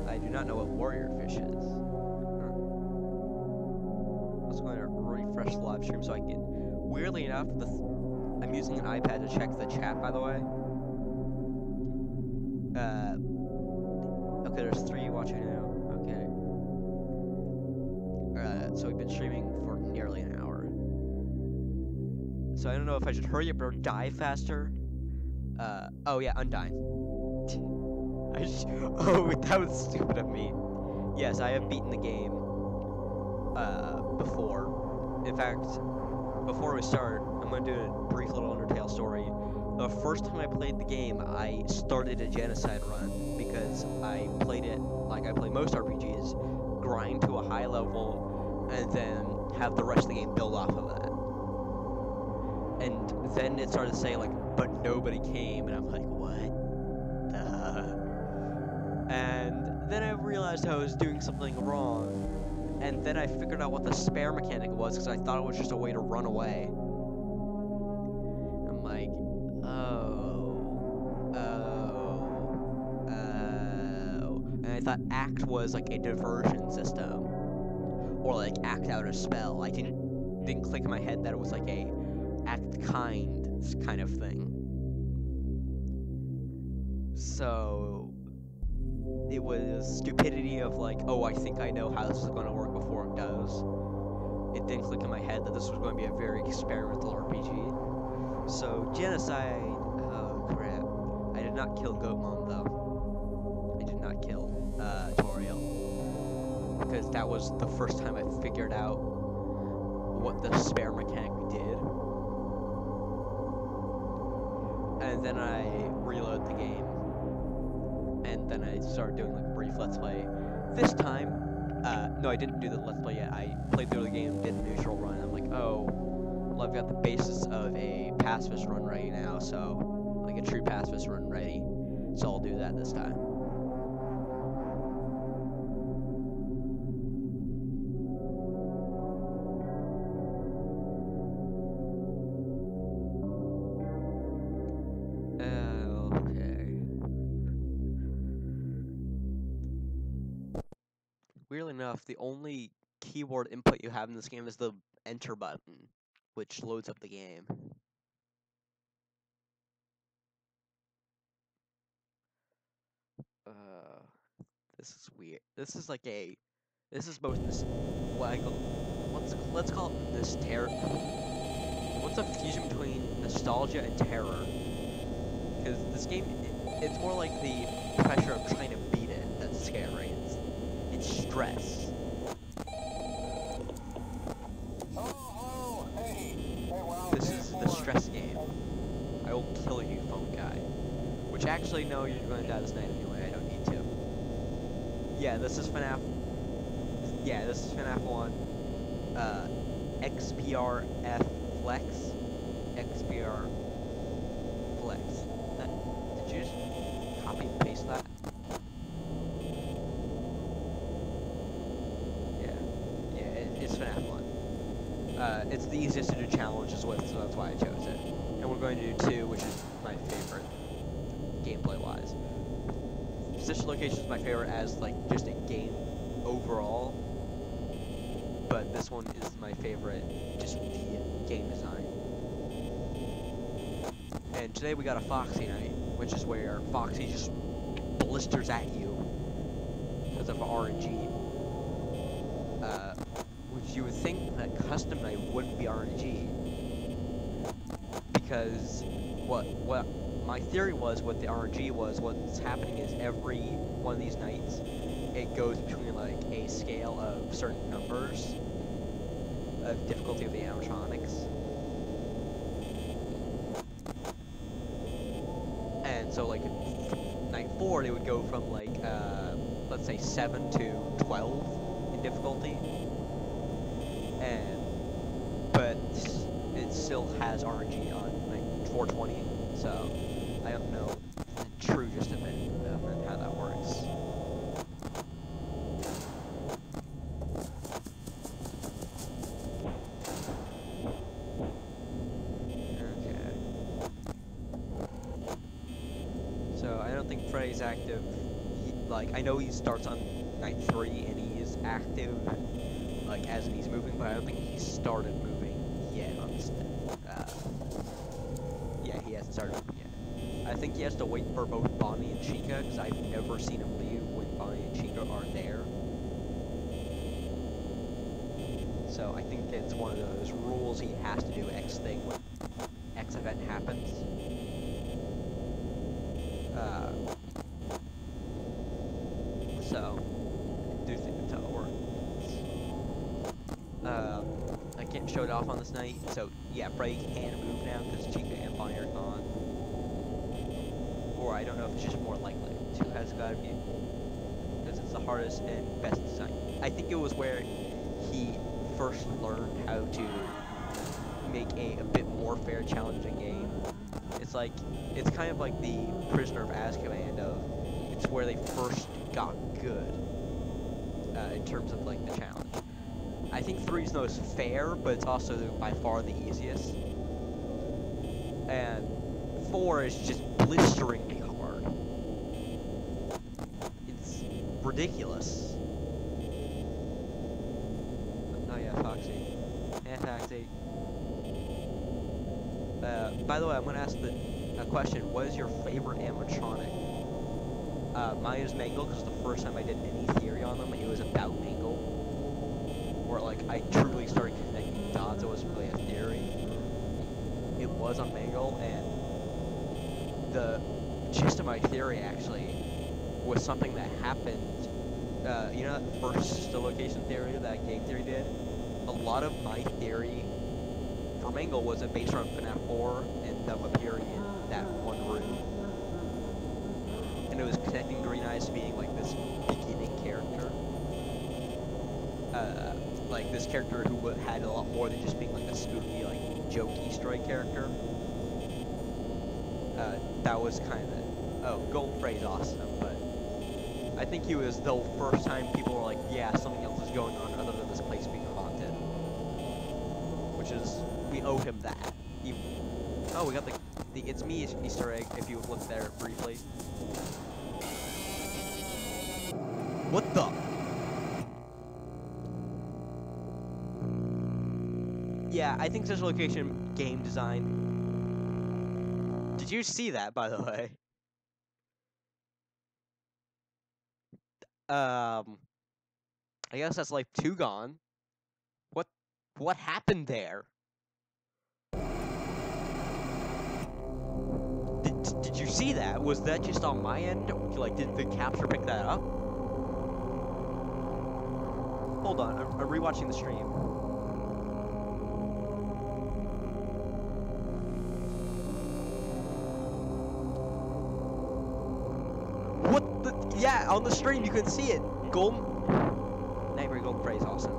I do not know what warrior fish is. I was going to refresh the live stream so I can. Weirdly enough, I'm using an iPad to check the chat, by the way. Okay, there's 3 watching now. Okay. So we've been streaming for nearly an hour. So I don't know if I should hurry up or die faster. Oh yeah, undying. Oh, that was stupid of me. Yes, I have beaten the game, before. In fact, before we start, I'm going to do a brief little Undertale story. The first time I played the game, I started a genocide run, because I played it, like I play most RPGs, grind to a high level, and then have the rest of the game build off of that. And then it started saying, like, but nobody came, and I'm like, what? And then I realized I was doing something wrong. And then I figured out what the spare mechanic was, because I thought it was just a way to run away. I'm like, oh. And I thought act was like a diversion system. Or like act out a spell. I didn't click in my head that it was like a act kind of thing. So it was stupidity of like, oh, I think I know how this is going to work before it does. It didn't click in my head that this was going to be a very experimental RPG. So, genocide. Oh, crap. I did not kill Goatmon, though. I did not kill, Toriel. Because that was the first time I figured out what the spare mechanic did. And then I reload the game. And then I started doing, like, a brief Let's Play. This time, no, I didn't do the Let's Play yet. I played through the game, did a neutral run, and I'm like, oh, well, I've got the basis of a pacifist run ready now, so, like a true pacifist run ready, so I'll do that this time. Weirdly enough, the only keyboard input you have in this game is the enter button, which loads up the game. This is weird. This is like a, this is both this, let's call it this terror. What's a fusion between nostalgia and terror? Because this game, it's more like the pressure of trying to beat it that's scary. It's stress. This is the stress game. I will kill you, phone guy. Which actually, no, you're going to die this night anyway. I don't need to. Yeah, this is FNAF. Yeah, this is FNAF 1. XPRF Flex. XPR Flex. Did you just copy and paste that? It's FNAF 1. It's the easiest to do challenges with, so that's why I chose it. And we're going to do 2, which is my favorite, gameplay-wise. Position Location is my favorite as, like, just a game overall. But this one is my favorite, just via game design. And today we got a Foxy night, which is where Foxy just blisters at you because of RNG. Which you would think that custom night wouldn't be RNG, because what my theory was, what the RNG was, what's happening is every one of these nights, it goes between like a scale of certain numbers of difficulty of the animatronics. And so like night 4, it would go from like let's say 7 to 12 in difficulty. But it still has RNG on like 420, so I don't know the true gist of it and how that works. Okay. So I don't think Freddy's active. Like, I know he starts on night 3 and he is active, like, as in he's moving, but I don't think he started moving yet on this. Yeah, he hasn't started moving yet. I think he has to wait for both Bonnie and Chica, because I've never seen him leave when Bonnie and Chica are there. So I think it's one of those rules, he has to do X thing when X event happens. So I do think that's how it works. I can't show it off on this night, so yeah, Freddy can move now because Chica and Bonnie are gone. Or I don't know if it's just more likely. 2 has gotta be, because it's the hardest and best design. I think it was where he first learned how to make a bit more fair, challenging game. It's like, it's kind of like the Prisoner of Azkaban of, it's where they first got good in terms of like the challenge. I think 3 is the most fair, but it's also by far the easiest. And 4 is just blisteringly hard. It's ridiculous. Oh yeah, Foxy. Yeah, Foxy. By the way, I'm gonna ask a question. What is your favorite animatronic? Mine is Mangle, because the first time I did any theory on them, it was about Mangle. Where, like, I truly started connecting dots. It wasn't really a theory. It was was on Mangle, and the gist of my theory actually was something that happened. You know that first location theory that game theory did? A lot of my theory for Mangle was based around FNAF 4 and them appearing in that one room. And it was connecting Green Eyes to being like this beginning character. Like this character who had a lot more than just being like a spooky, like, joke Easter egg character. That was kind of it. Oh, Golden Freddy's awesome, but I think he was the first time people were like, yeah, something else is going on other than this place being haunted. Which is, we owe him that. Oh, we got the It's Me Easter egg, if you look there briefly. What the? Yeah, I think Central Location game design. Did you see that, by the way? I guess that's like 2 gone. What happened there? Did you see that? Was that just on my end? Like, did the capture pick that up? Hold on, I'm rewatching the stream. What the? Yeah, on the stream you could see it. Nightmare Golden Freddy's awesome.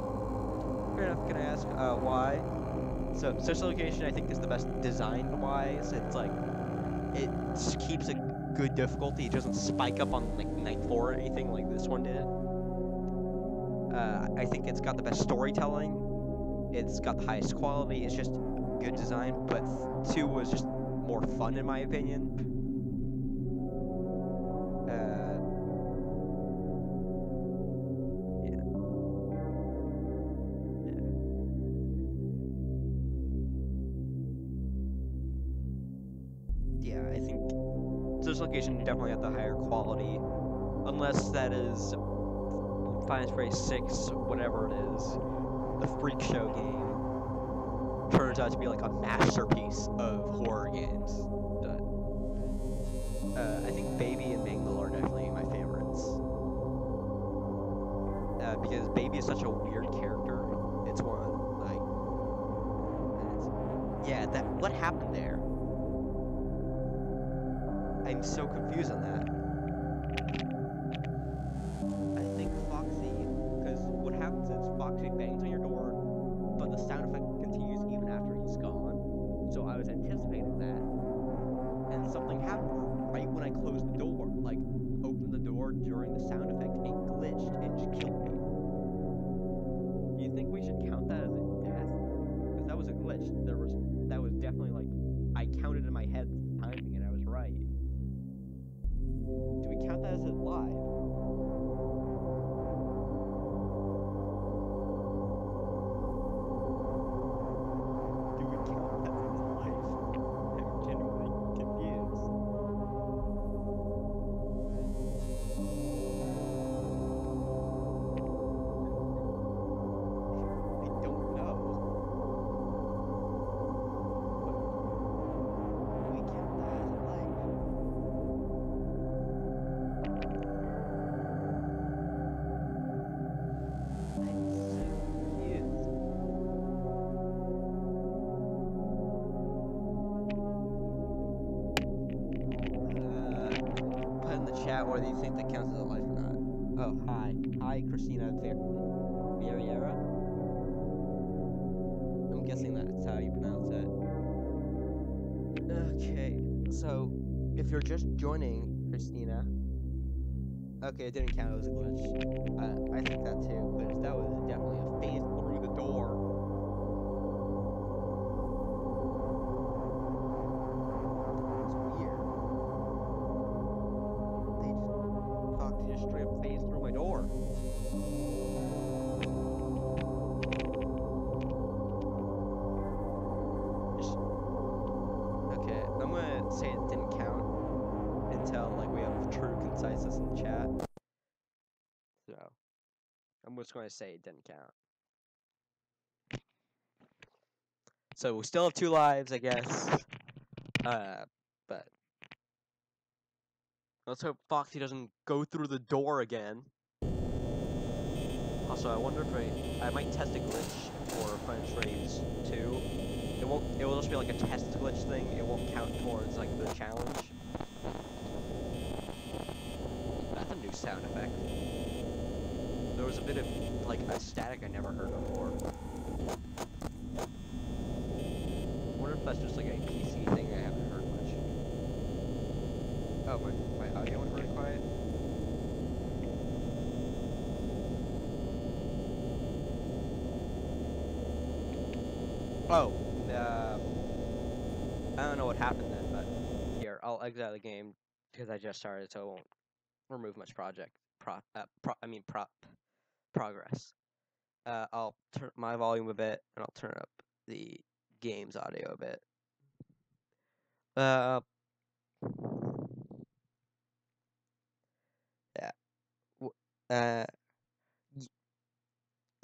Fair enough. Can I ask why? So Social Location I think is the best design wise. It's like it keeps a good difficulty. It doesn't spike up on like night 4 or anything like this one did. I think it's got the best storytelling. It's got the highest quality. It's just good design. But 2 was just more fun in my opinion. Yeah, I think Social Location definitely had the higher quality, unless that is Final Fantasy 6, whatever it is, the Freak Show game turns out to be like a masterpiece of horror games. But, I think Baby and Mangle are definitely my favorites. Because Baby is such a weird character. It's one, like, yeah, what happened there? I'm so confused on that. I think Foxy, because what happens is Foxy bangs on your door, but the sound effect continues even after he's gone. So I was anticipating that. And something happened right when I closed the door. Like, opened the door during the sound effect, and it glitched and just killed me. Do you think we should count that as a death? Because that was a glitch. That was definitely like, I counted in my head the timing and I was right. Do we count that as a live? Do we count that as live? I'm genuinely confused. I don't know. Do we count that as a live? Chat whether you think that counts as a life or not. Oh, hi, Christina Vieira. I'm guessing that's how you pronounce it. Okay, so if you're just joining, Christina. Okay, it didn't count. It was a glitch. I think that too, because that was definitely a phase through the door. Just straight up phased through my door. Okay, I'm gonna say it didn't count until like we have true conciseness in the chat. So I'm just gonna say it didn't count. So we still have 2 lives, I guess. But let's hope Foxy doesn't go through the door again. Also, I wonder if I might test a glitch for French Raids 2. It will just be like a test glitch thing. It won't count towards like the challenge. That's a new sound effect. There was a bit of like a static I never heard before. I wonder if that's just like a PC thing I haven't heard much. Oh, my audio went really quiet. Oh, I don't know what happened then, but here, I'll exit the game because I just started, so it won't remove much progress. I'll turn my volume a bit, and I'll turn up the game's audio a bit. Yeah.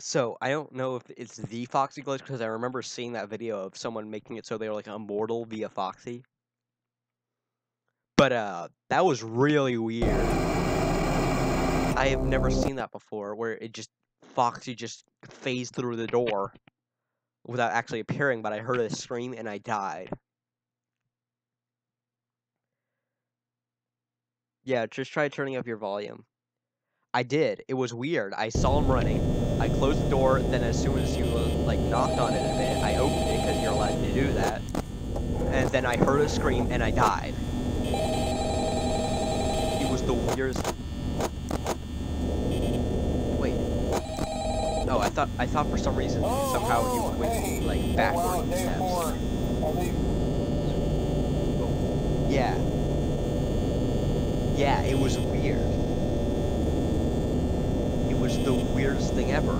So I don't know if it's the Foxy glitch because I remember seeing that video of someone making it so they were like immortal via Foxy. But that was really weird. I have never seen that before, where Foxy just phased through the door without actually appearing, but I heard a scream and I died. Yeah, just try turning up your volume. I did. It was weird. I saw him running. I closed the door. Then, as soon as you like knocked on it a bit, I opened it because you're allowed to do that. And then I heard a scream and I died. It was the weirdest. Wait. Oh, I thought for some reason somehow you went like backward steps. Yeah. Yeah, it was weird. It was the weirdest thing ever.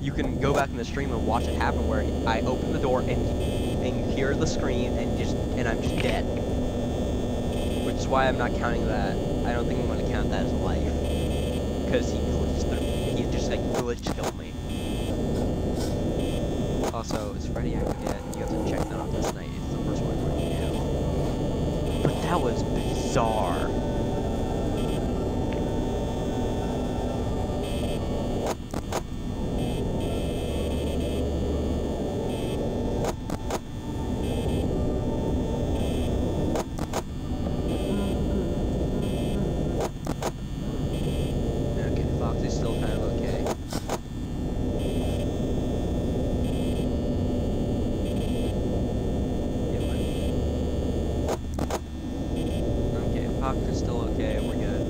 You can go back in the stream and watch it happen where I open the door and you hear the scream and I'm just dead. Which is why I'm not counting that. I don't think I'm gonna count that as a life. Because he just like glitch killed me. Also, it's Freddy, I forget. You have to check that out this night. It's the first one we're going to do. But that was bizarre. Okay, Foxy's still kind of okay. Is still okay, we're good.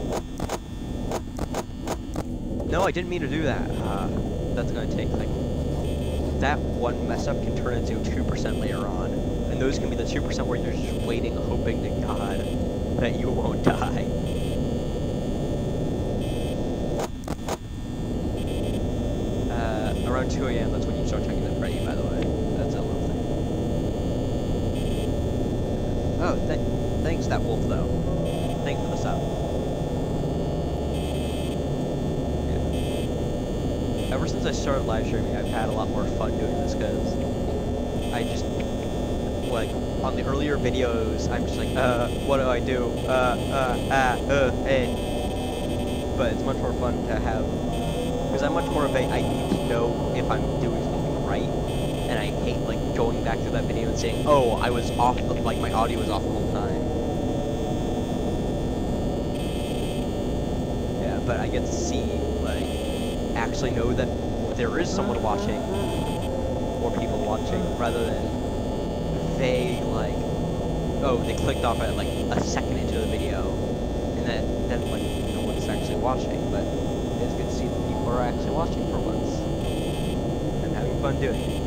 No, I didn't mean to do that. That's gonna take, like... That one mess up can turn into 2% later on. And those can be the 2% where you're just waiting, hoping to God that you won't die. Around 2 AM, that's when you start checking the Freddy, by the way. That's a little thing. Oh, thanks, that wolf, though. Thanks for the sub. Yeah. Ever since I started live streaming, I've had a lot more fun doing this because I just, like, on the earlier videos, I'm just like, what do I do? But it's much more fun to have, because I'm much more of a, I need to know if I'm doing something right, and I hate, like, going back to that video and saying, oh, I was off, like, my audio was off the whole time. But I get to see, like, actually know that there is someone watching, or people watching, rather than vague, like, oh, they clicked off at, like, a second into the video, and then like, no one's actually watching, but it's good to see that people are actually watching for once, and having fun doing it.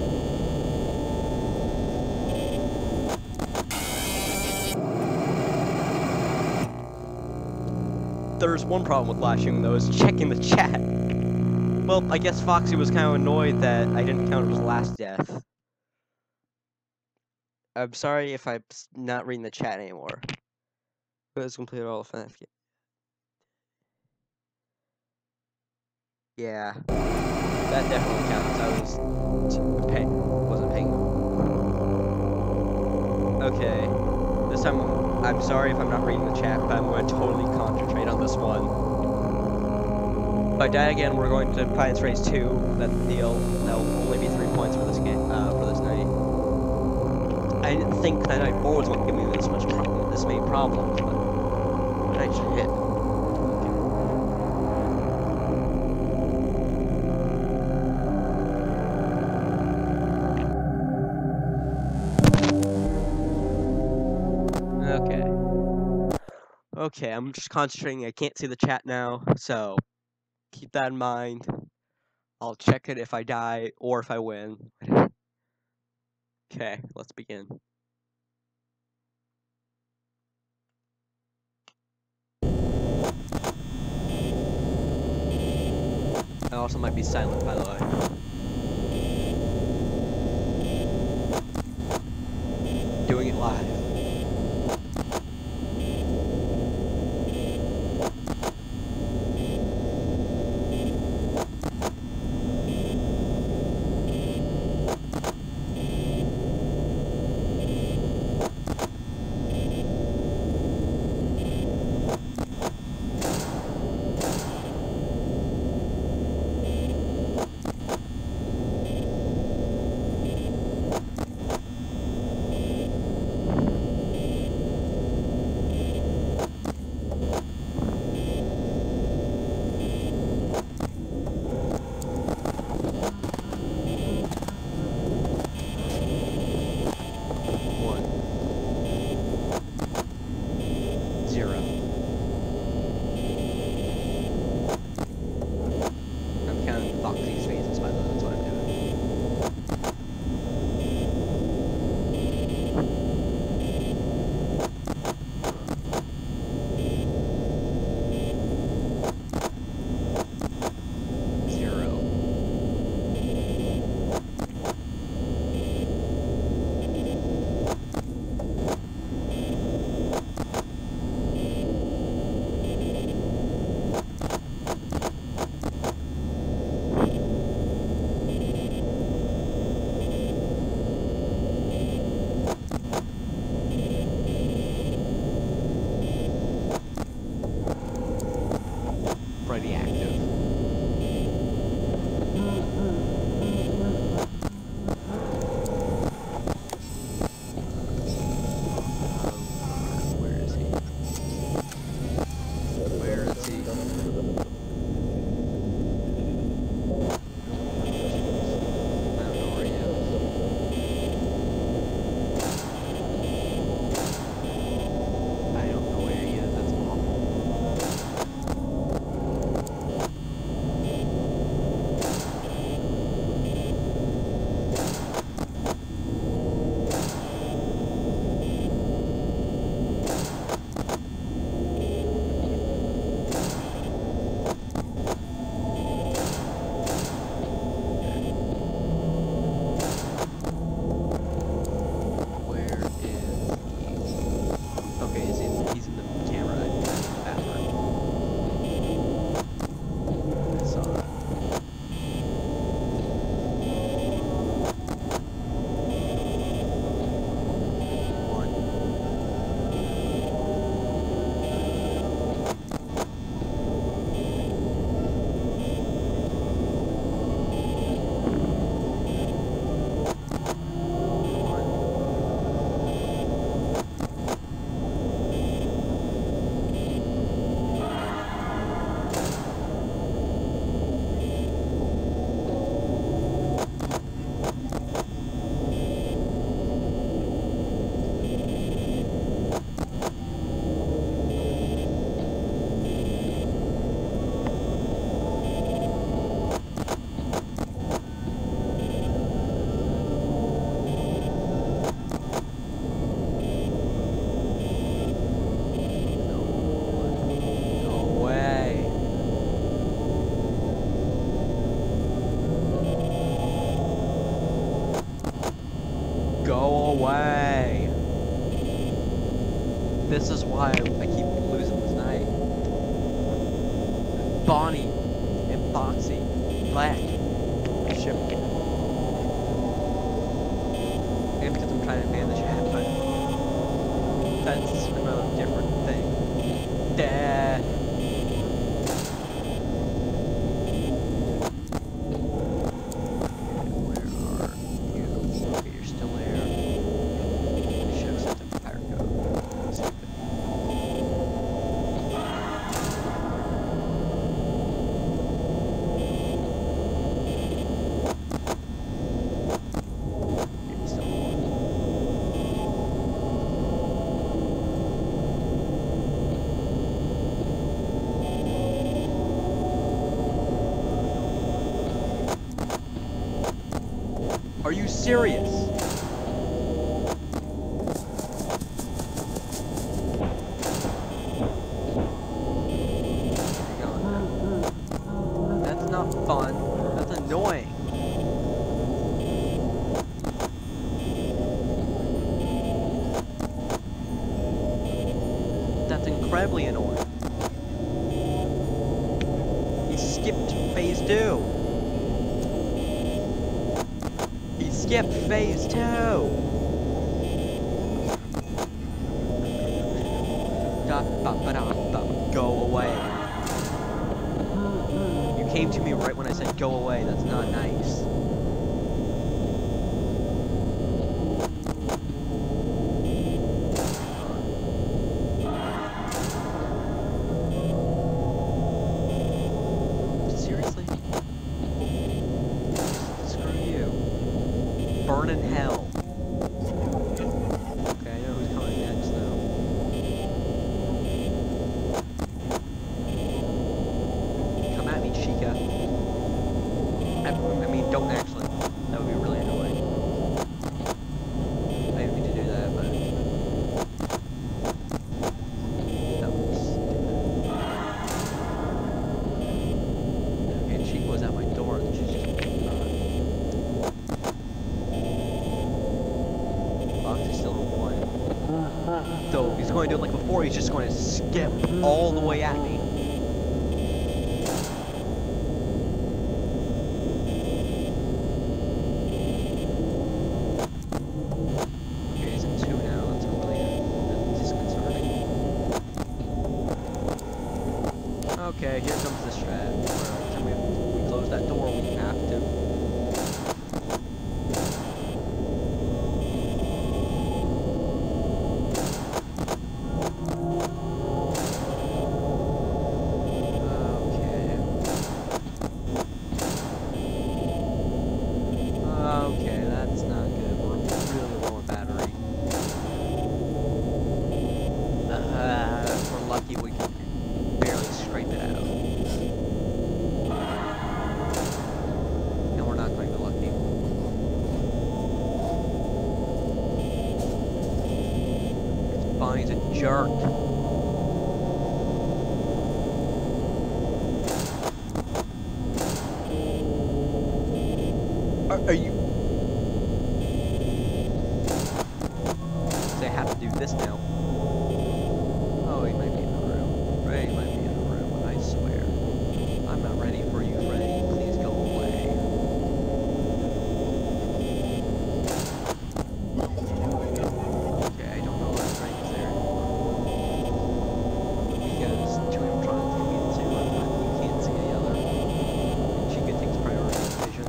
There's one problem with live streaming, though, is checking the chat. Well, I guess Foxy was kind of annoyed that I didn't count his last death. I'm sorry if I'm not reading the chat anymore. But it's completed all of FNAF. Yeah. That definitely counts. I wasn't paying. Okay. This time, I'm sorry if I'm not reading the chat, but I'm going to totally concentrate on this one. If I die again, we're going to Pirates Race 2. That's the deal. That'll only be 3 points for this game, for this night. I didn't think that night 4 was going to give me this many problems, but it actually did. Okay, I'm just concentrating. I can't see the chat now, so keep that in mind. I'll check it if I die or if I win. Okay, let's begin. I also might be silent, by the way. Doing it live. Freddy active. Where is he? Where is he? I don't know where he is. I don't know where he is. That's awful. Go away. This is why I keep losing this night. Bonnie and Foxy, Black, ship. And because I'm trying to ban the chat, but That's another different thing. Duh. Where are you? Okay, you're still there. Should have sent a fire code. Stupid. He's still alive. Are you serious? Hang on now. That's not fun. That's annoying. That's incredibly annoying. He skipped phase 2. He skipped phase 2! Go away. You came to me right when I said go away. That's not nice. Seriously? Screw you. Burn in hell. Okay, I know who's coming next, though. Come at me, Chica. I mean, don't actually. That would be really annoying. I didn't mean to do that, but... that was stupid. Okay, Chica was at my door, and she's just... Foxy's still at 1. So he's going to do it like before, he's just going to skip all the way at me. Okay, he's in 2 now, that's really disconcerting. Okay, here comes the strat. Every time we close that door, we have to. Okay, that's not good. We're really low on battery. If we're lucky, we can barely scrape it out. And we're not going to be lucky. Bonnie's a jerk. Are you... I have to do this now. Oh, he might be in the room. Ray might be in the room, I swear. I'm not ready for you, Freddy. Please go away. Okay, I don't know if Freddy's there. Because 2 animatronics can be in 2, and you can't see the other. And Chica takes priority of vision.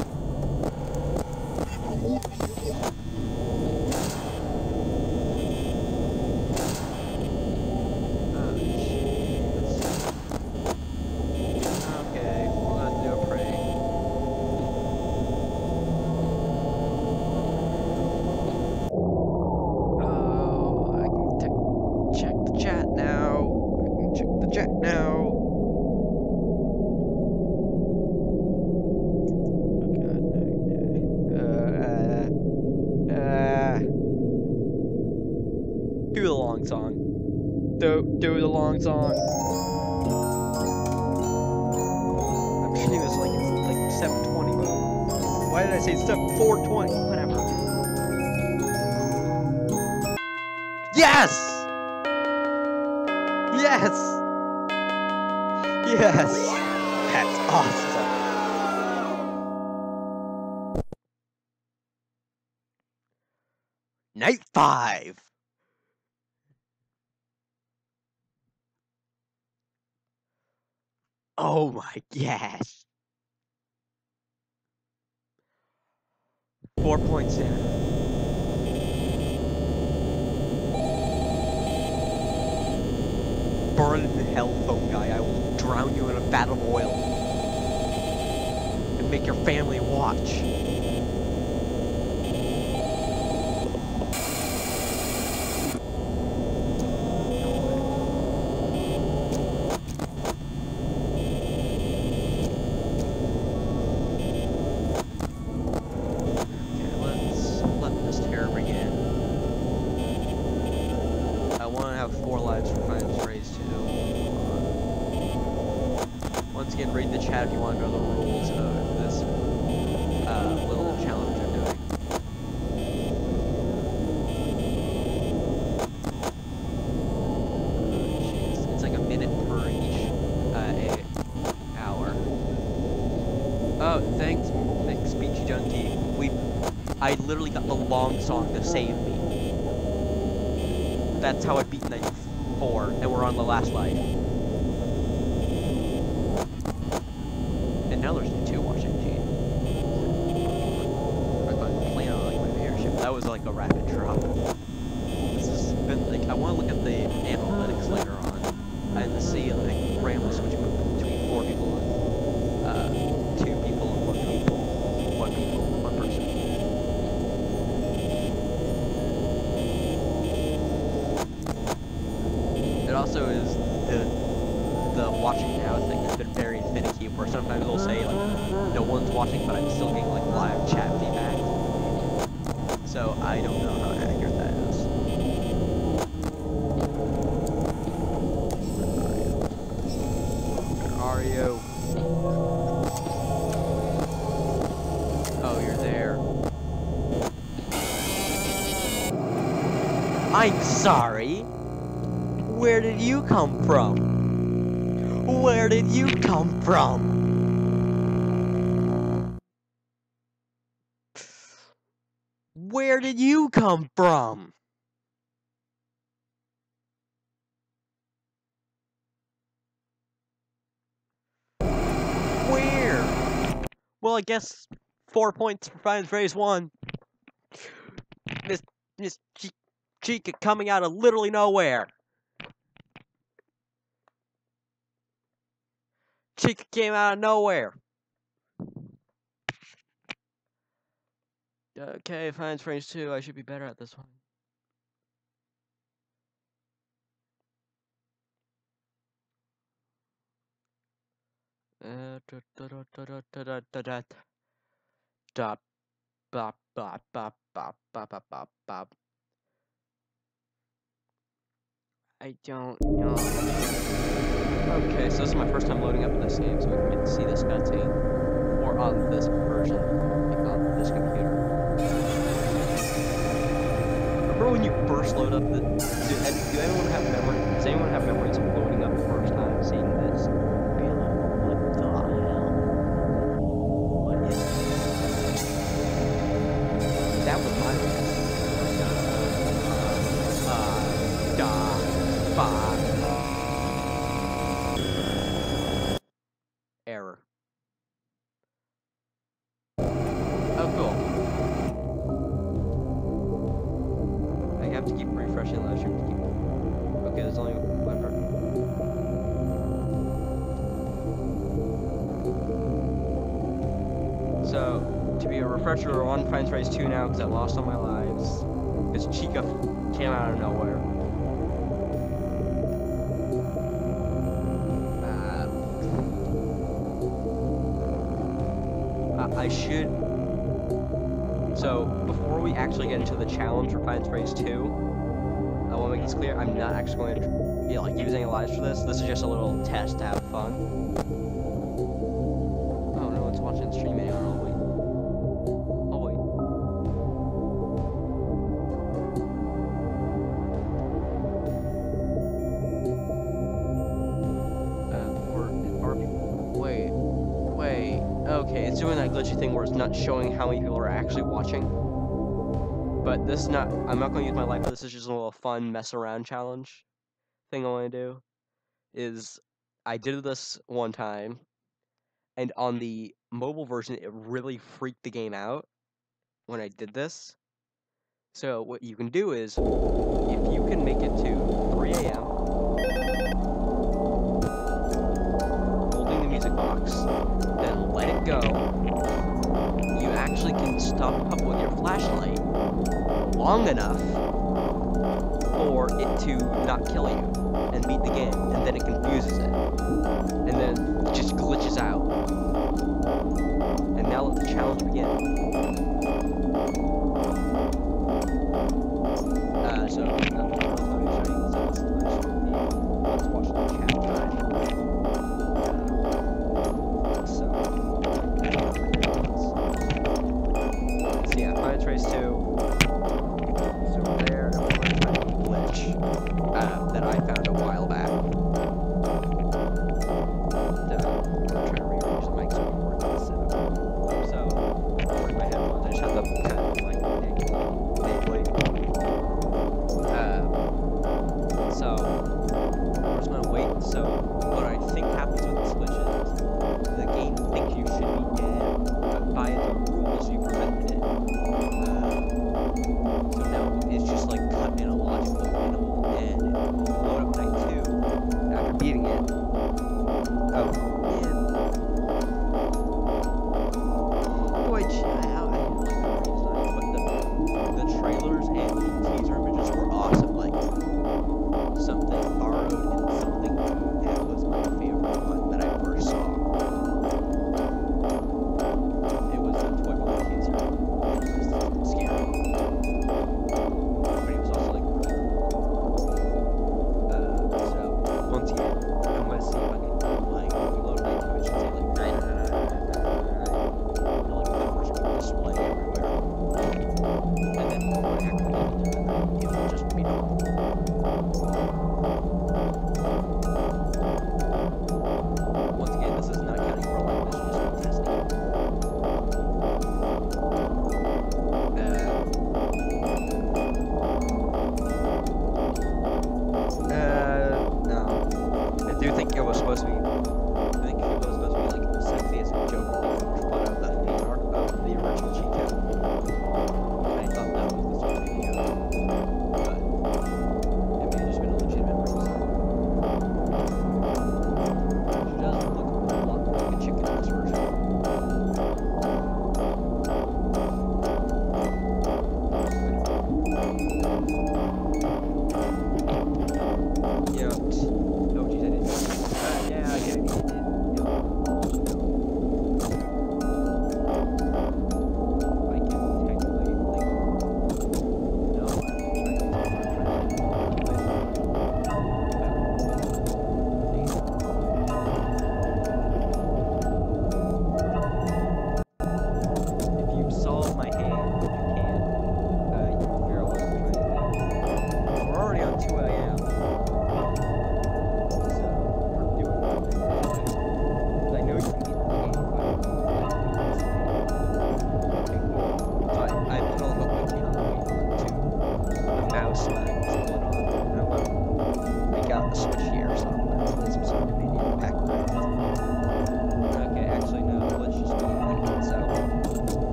Do the long song. Do the long song. I'm treating this like it's like 7:20. Why did I say 4:20? Whatever. Yes! Yes! Yes! That's awesome. Night 5. Oh my gosh. 4.7. Burn in hell, phone guy. I will drown you in a vat of oil. And make your family watch. Read the chat if you want to know the rules of this little challenge I'm doing. Jeez, it's like a minute per each hour. Oh, thanks, Speechy Junkie. I literally got the long song to save me. That's how I beat night 4, and we're on the last life. And now there's 2 watching, gee. I'm playing on like my viewership. That was like a rapid drop. This has been like, I want to look at the analytics later on and see like randomly switching between 4 people and 2 people and 1 person. It also is the watching now thing has been very finicky, where sometimes they'll say like no one's watching, but I'm still getting like live chat feedback. So I don't know how accurate that is. Where are you? Oh, you're there. I'm sorry. Where did you come from? Where did you come from? Where did you come from? Where? Well, I guess 4 points for Final Phrase 1. Miss Chica coming out of literally nowhere. Chica came out of nowhere. Okay, Final Phrase 2. I should be better at this one. I don't know. Okay, so this is my first time loading up this game, so we can get to see this cutscene. Or on this version, like on this computer. Remember when you first load up the... Do anyone have memory? Does anyone have memories of loading up the first time, seeing this? Be like, what the hell? What is this? That was my reaction. Error. Oh, cool. I have to keep refreshing the live stream to keep... Okay, there's only one person. So, to be a refresher, we're on Final Phrase 2 now because I lost all my lives. Because Chica came out of nowhere. I should... So, before we actually get into the challenge for Final Phrase 2, I want to make this clear, I'm not actually going to be like using any lives for this. This is just a little test to have fun. Oh, no one's watching the stream anymore. Oh, wait. Oh, wait. Wait. Okay, it's doing that glitchy thing where it's not showing how many people are actually watching. But this is not, I'm not going to use my life, but this is just a little fun mess around challenge thing I want to do. Is, I did this one time, and on the mobile version, it really freaked the game out when I did this. So what you can do is, if you can make it to 3 a.m., holding the music box, then let it go, you actually can stop up with your flashlight long enough for it to not kill you and beat the game, and then it confuses it, and then it just glitches out. And now let the challenge begin. So let's watch the chat thread. So yeah, Final Trace 2. So there, and we're going to try a glitch that I found a while back. I'm trying to rearrange the mic so we can work on the setup. So, where's my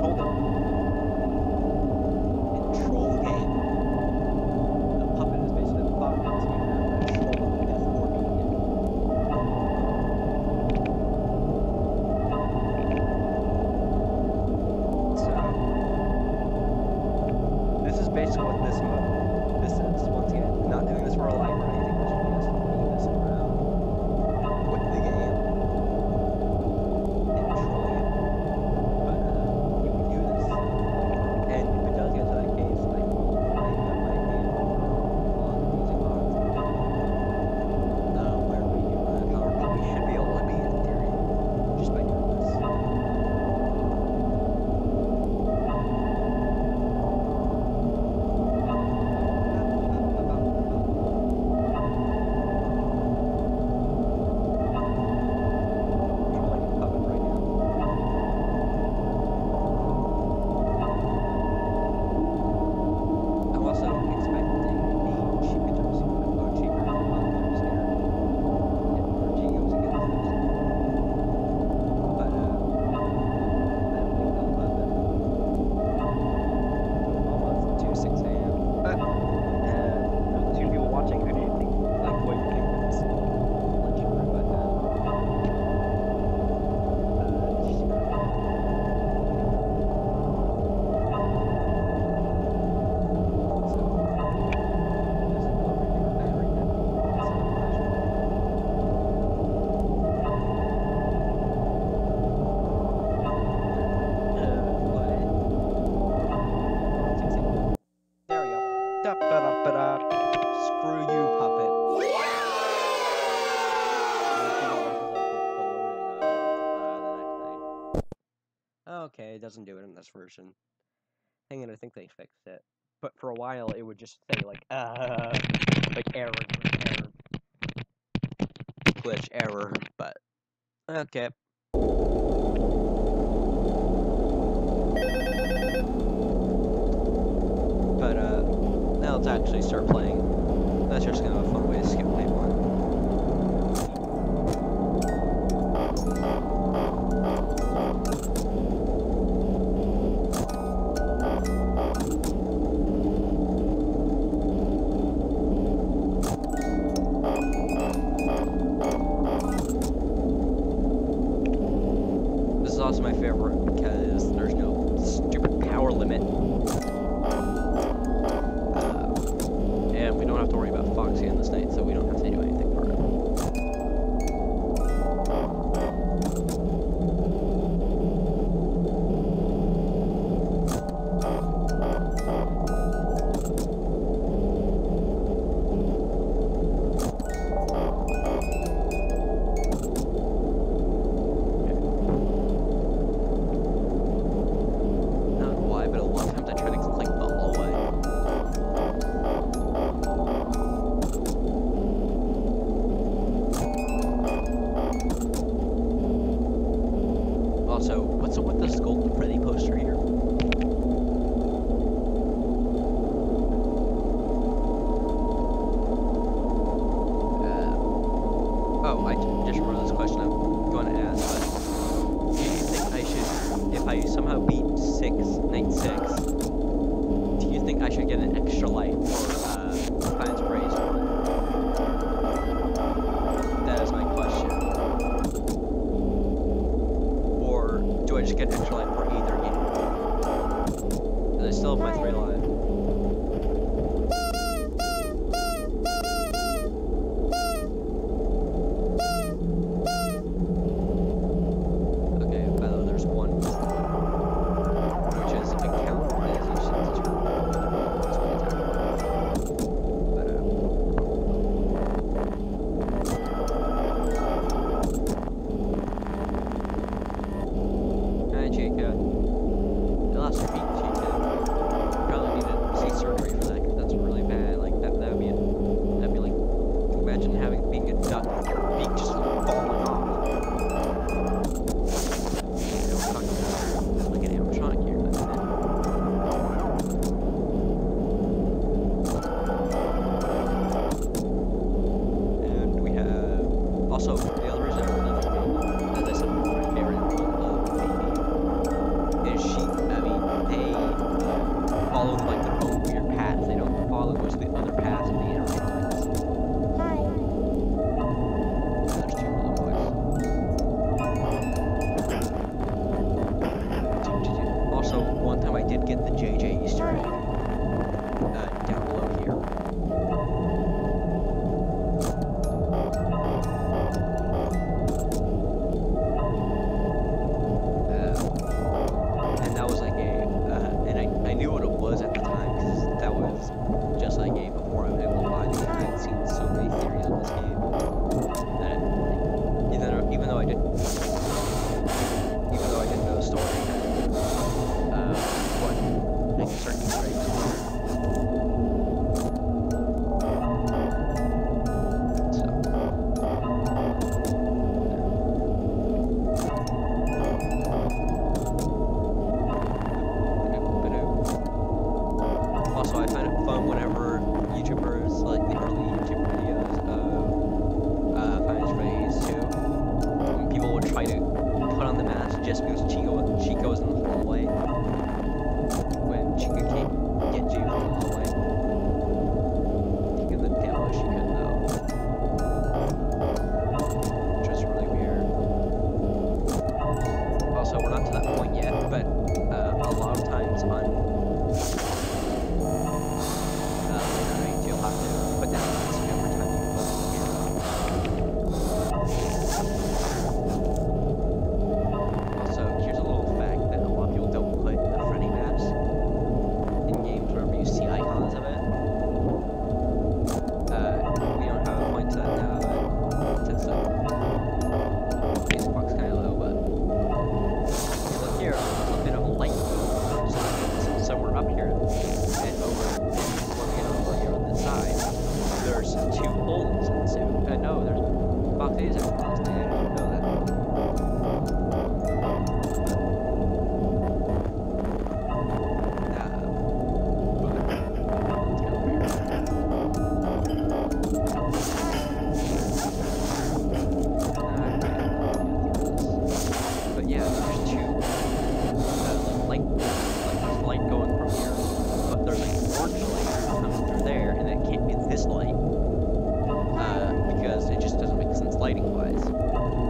told him. In troll game, a puppet is basically the puppet that's here, and a troll is working it. So, this is basically what this is. Once again, not doing this for a life or anything, this is just me messing around with the game and trolling it. But you can do this, and if it does get to that case, I will bring up my hand on the music box, where we can run a power, but we should be able to beat it in theory just by doing this. Trolling a puppet right now. I'm also expecting a cheaper dose of cheaper monitors here. And more GOs against this. But I don't think they'll have it. Almost 2:06 a.m. But those two people watching, who do you think, like, what you think of this? I'll let you know about that. There we go. Da-ba-da-ba-da. Screw you, puppet. Okay, it doesn't do it in this version. Hang on, I think they fixed it. But for a while, it would just say, like error, Glitch error, but okay. But now let's actually start playing. That's just kind of a fun way to skip night one. This is also my favorite because there's no stupid power limit. And we don't have to worry about Foxy in this night, so we don't have to do anything for him. I don't know why, but a lot of times I try to click the hallway. Also, what's up with this golden Freddy poster here? Oh, I just remember this question I'm going to ask, but do you think I should, if I somehow beat night 6, do you think I should get an extra life or Defiance Praise for it? That is my question. Or do I just get extra life for either game? Because I still have my 3 lives. Okay, by the way, there's one more, which is a count that is each determined whether it's going to attack. But hi, Chica. You lost your feet, Chica. Probably need to see surgery for that, because that's really bad. Like that'd be like, imagine being a duck, beak just falling off. Like an animatronic here. And we have also the other reason I really like Baby, as I said before, my favorite role of Baby is she follow like their own weird paths. They don't follow most of the other paths of the animatronics. There's two little boys. Also, one time I did get the JJ Easter egg down below here. And that was like and I knew what it was at the time because that was just like before I was able to buy the game. I had seen so many theories on this game that even though I didn't know the story, what like certain Easter eggs were. So. Also, I find it fun whenever YouTubers, like the early YouTube videos of Freddy's 2, when people would try to put on the mask just because Chico's in the hallway. When Chico can't get you from the hallway. I think in the demo she could though. Which was really weird. Also, we're not to that point yet, but a lot of times on you'll have to put down the mask every time you put Also, here's a little fact that a lot of people don't put the Freddy mask in games wherever you see icons of it. We don't have a point to that now, but since the face box kind of low, but look here, there's a bit of a light somewhere up here and over. Here on this side, there's two holes in the suit. No, there's boxes and holes. I didn't know that. But yeah, there's two there's light going from here, but there's like orange light coming through there, and it can't be this light because it just doesn't make sense lighting wise,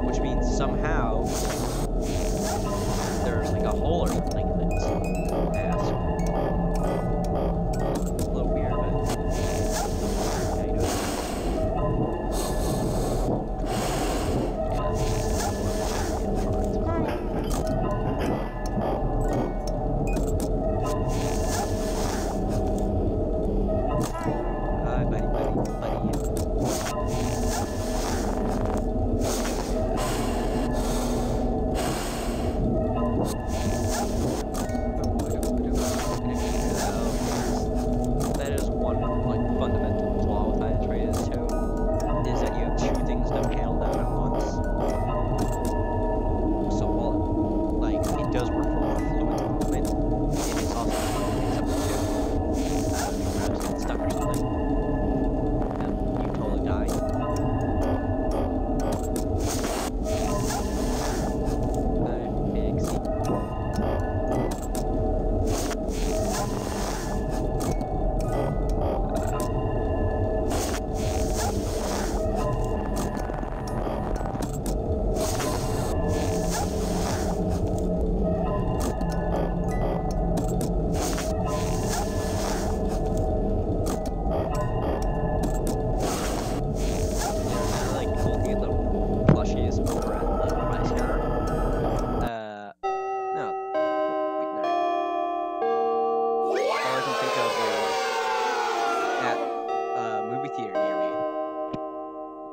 which means somehow there's like a hole or something in this mask. It's a little weird, but yeah, you know. Hi, buddy. That is one like fundamental flaw with Freddy 2, is that you have two things to handle down at once. So while like it does work for more fluid movement, it is also things up to perhaps get stuck or something. You totally die. Pixie.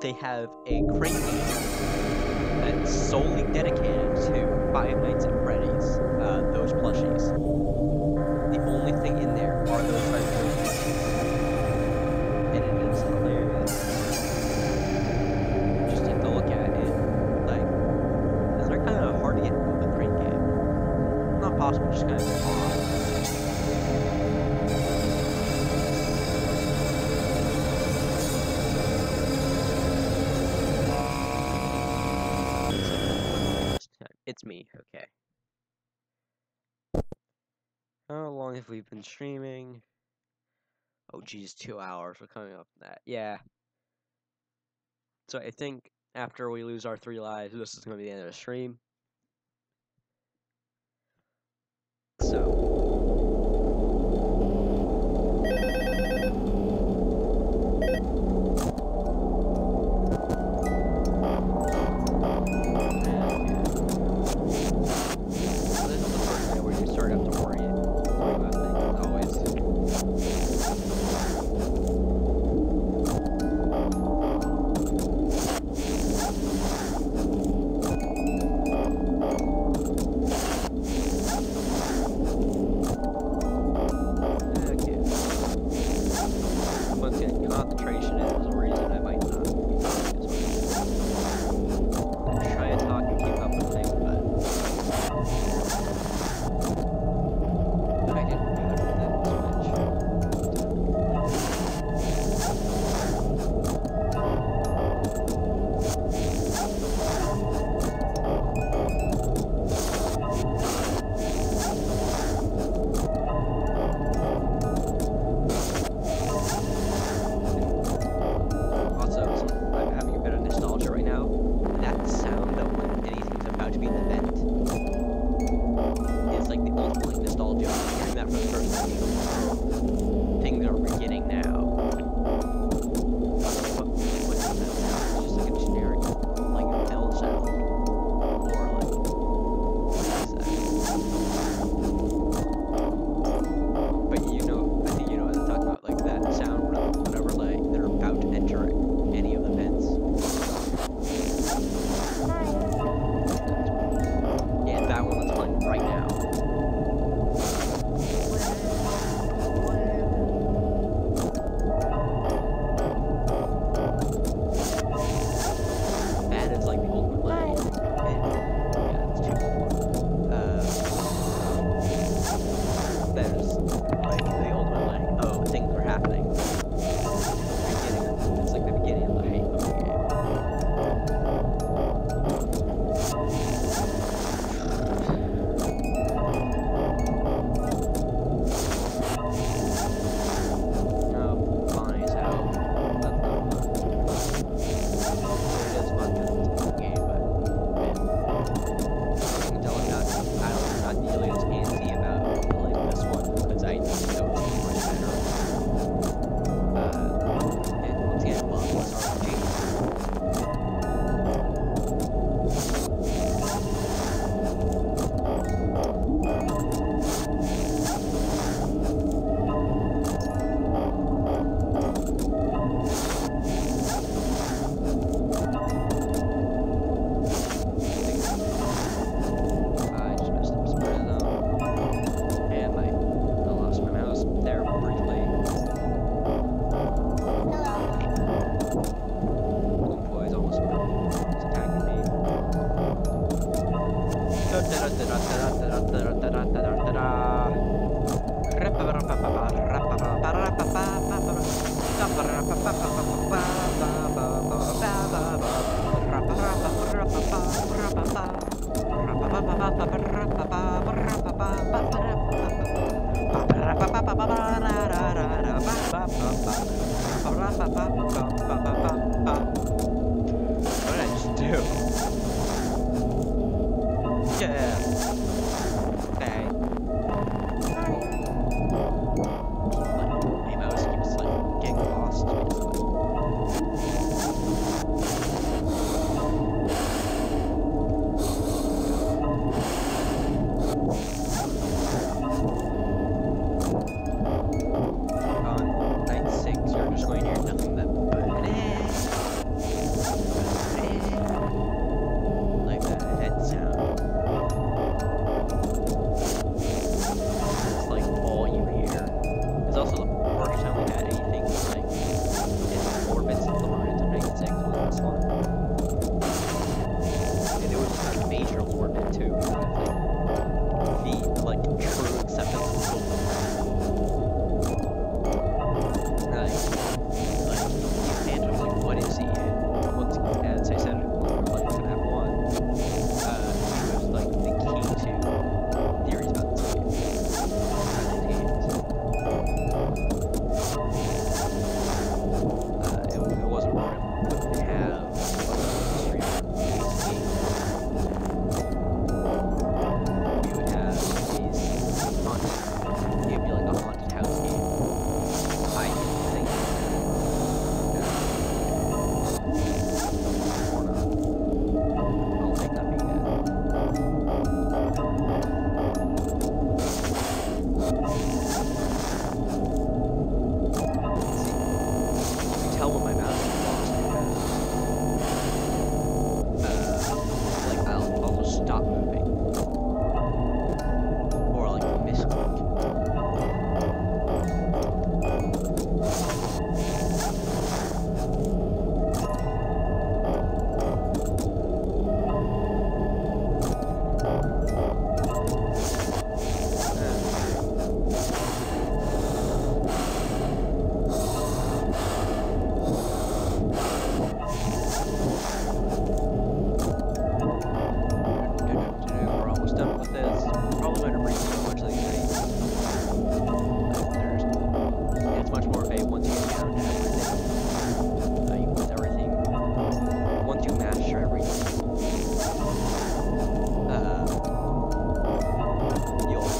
They have a crate game that's solely dedicated to Five Nights at Freddy's, those plushies. The only thing in there are those Five Nights at Freddy's. And it is hilarious. Just take a look at it, like, because they're kind of hard to get into the crate game. Not possible, just kind of odd. It's me, okay. How long if we've been streaming. Oh, geez, 2 hours. We're coming up to that. Yeah. So I think after we lose our 3 lives, this is going to be the end of the stream. So. can tell when my mouse is lost because, like, I'll just stop moving. Or, like, misclick. We're almost done with this. Probably going to bring so much of these things. It's much more of a once you get down to everything, with everything, once you master everything, you'll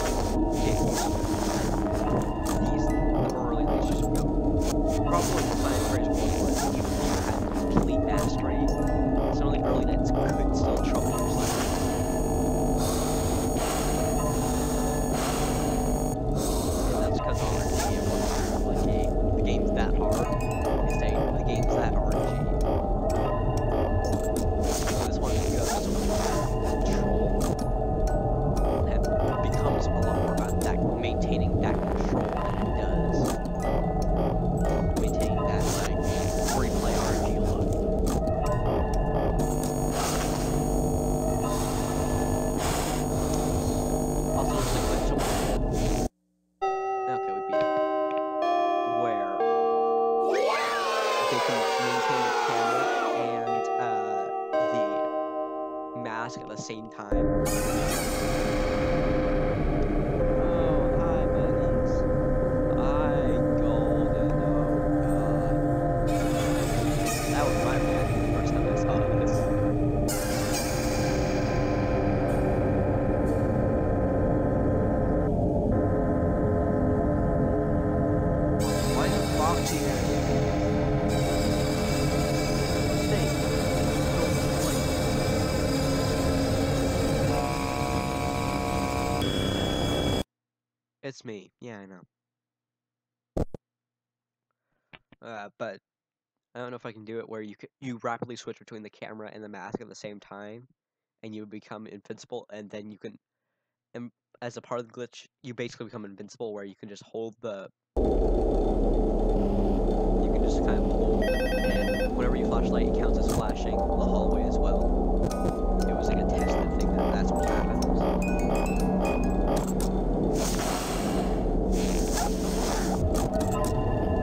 get used to it. These, the early things just go. Probably the science phrase was even if you had complete mastery, some of the early nights could still trouble your psyche. That's because RNG wasn't like the game's that hard. It's saying the game's that RNG. So this one goes to control and becomes a lot more about that maintaining that control than it does maintaining that like free play RNG look. Also, it's like when someone okay, we beat it. Where they can maintain the camera and the mask at the same time. Oh, hi, bunnies. Hi, golden. Oh, God. That was my fault the first time I saw this. Why is Foxy here? Stay. It's me. Yeah, I know. But I don't know if I can do it where you rapidly switch between the camera and the mask at the same time, and you become invincible, and then you can, and as a part of the glitch, you basically become invincible where you can just hold the, you can just kind of hold, and whenever you flashlight, it counts as flashing the hallway as well. It was like a tested thing that's what happens.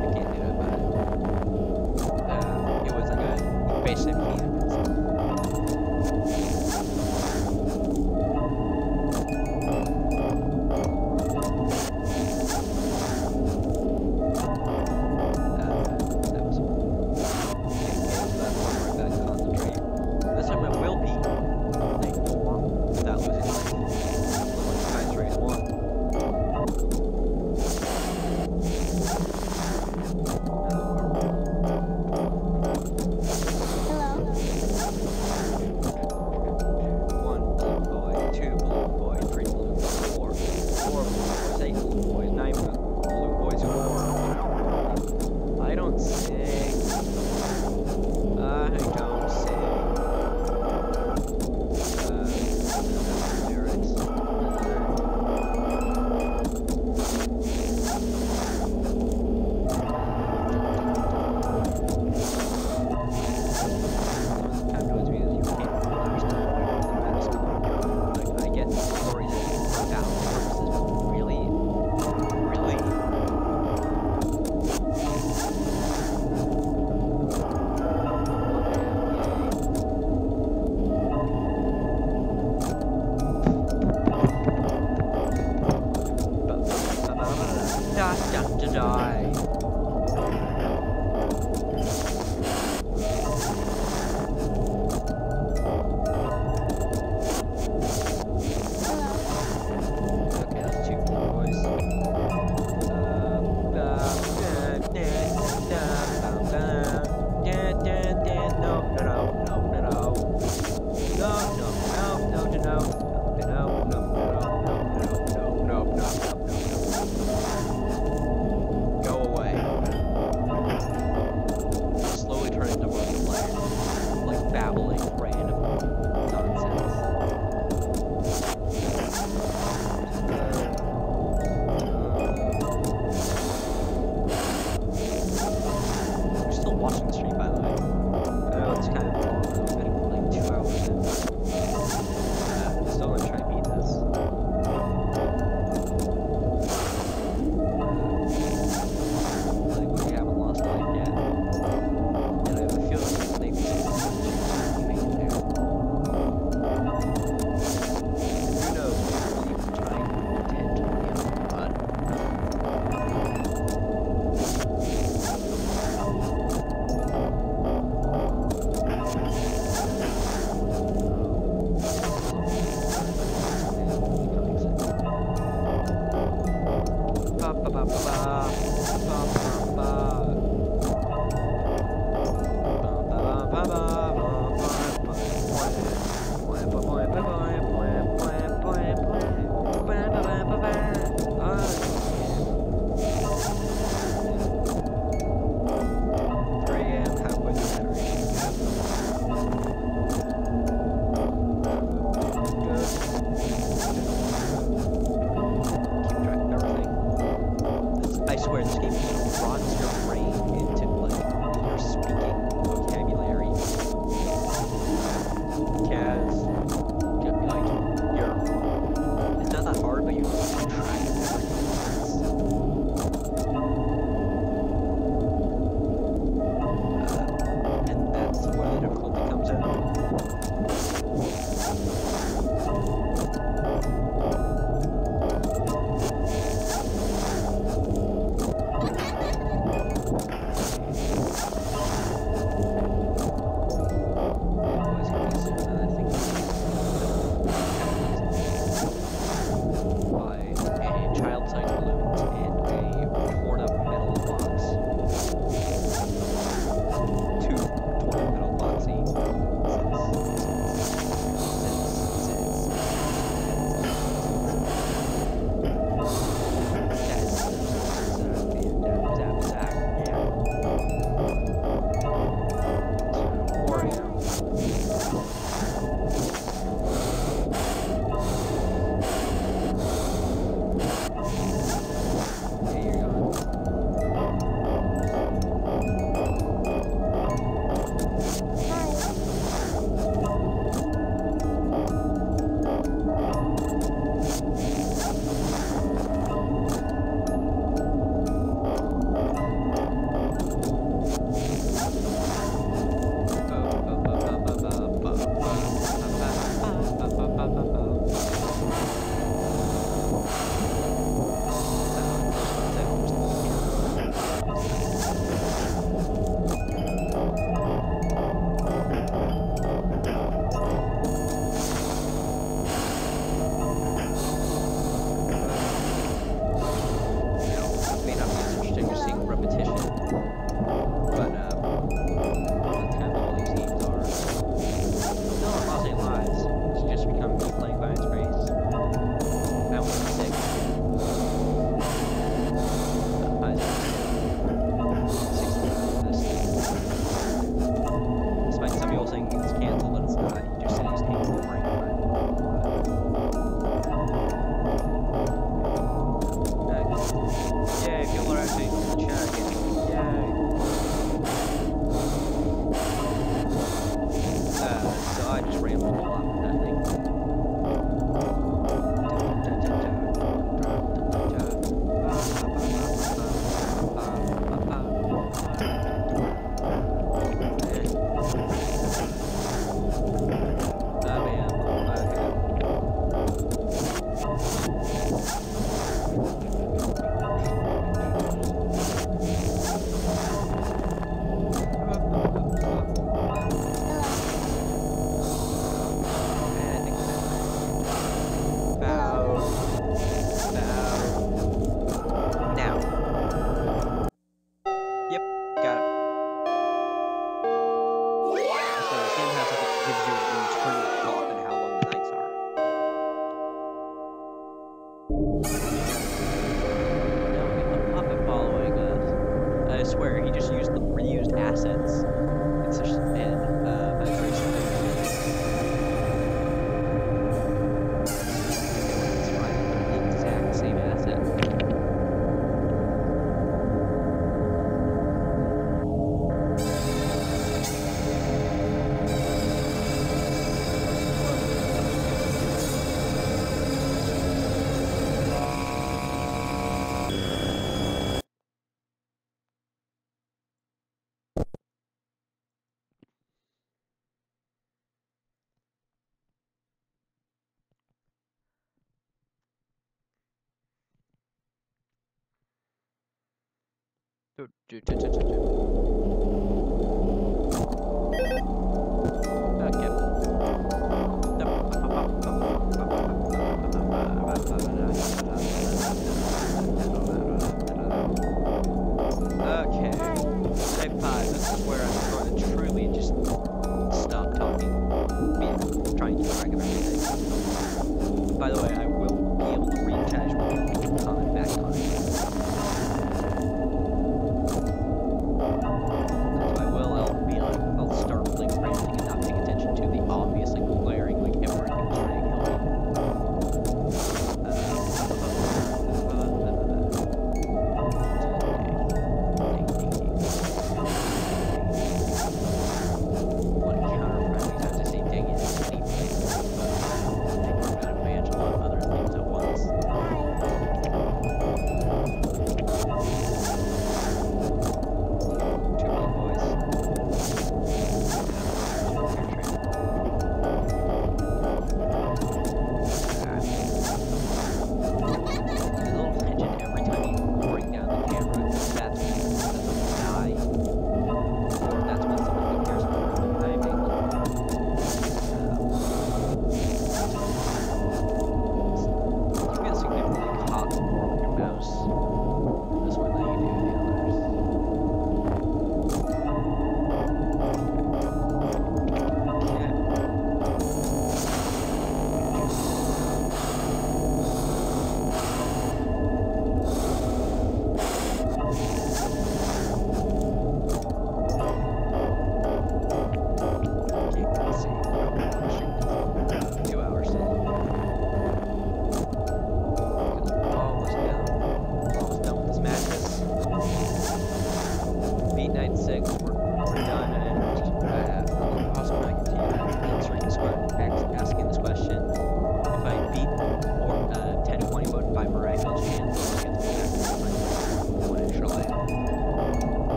I can't do it, but it was like a basic key. That was that one where I gotta concentrate. This time I will be like 4 without losing life. Like times raise 1.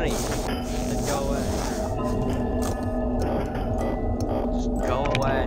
Freddy, then go away. Just go away.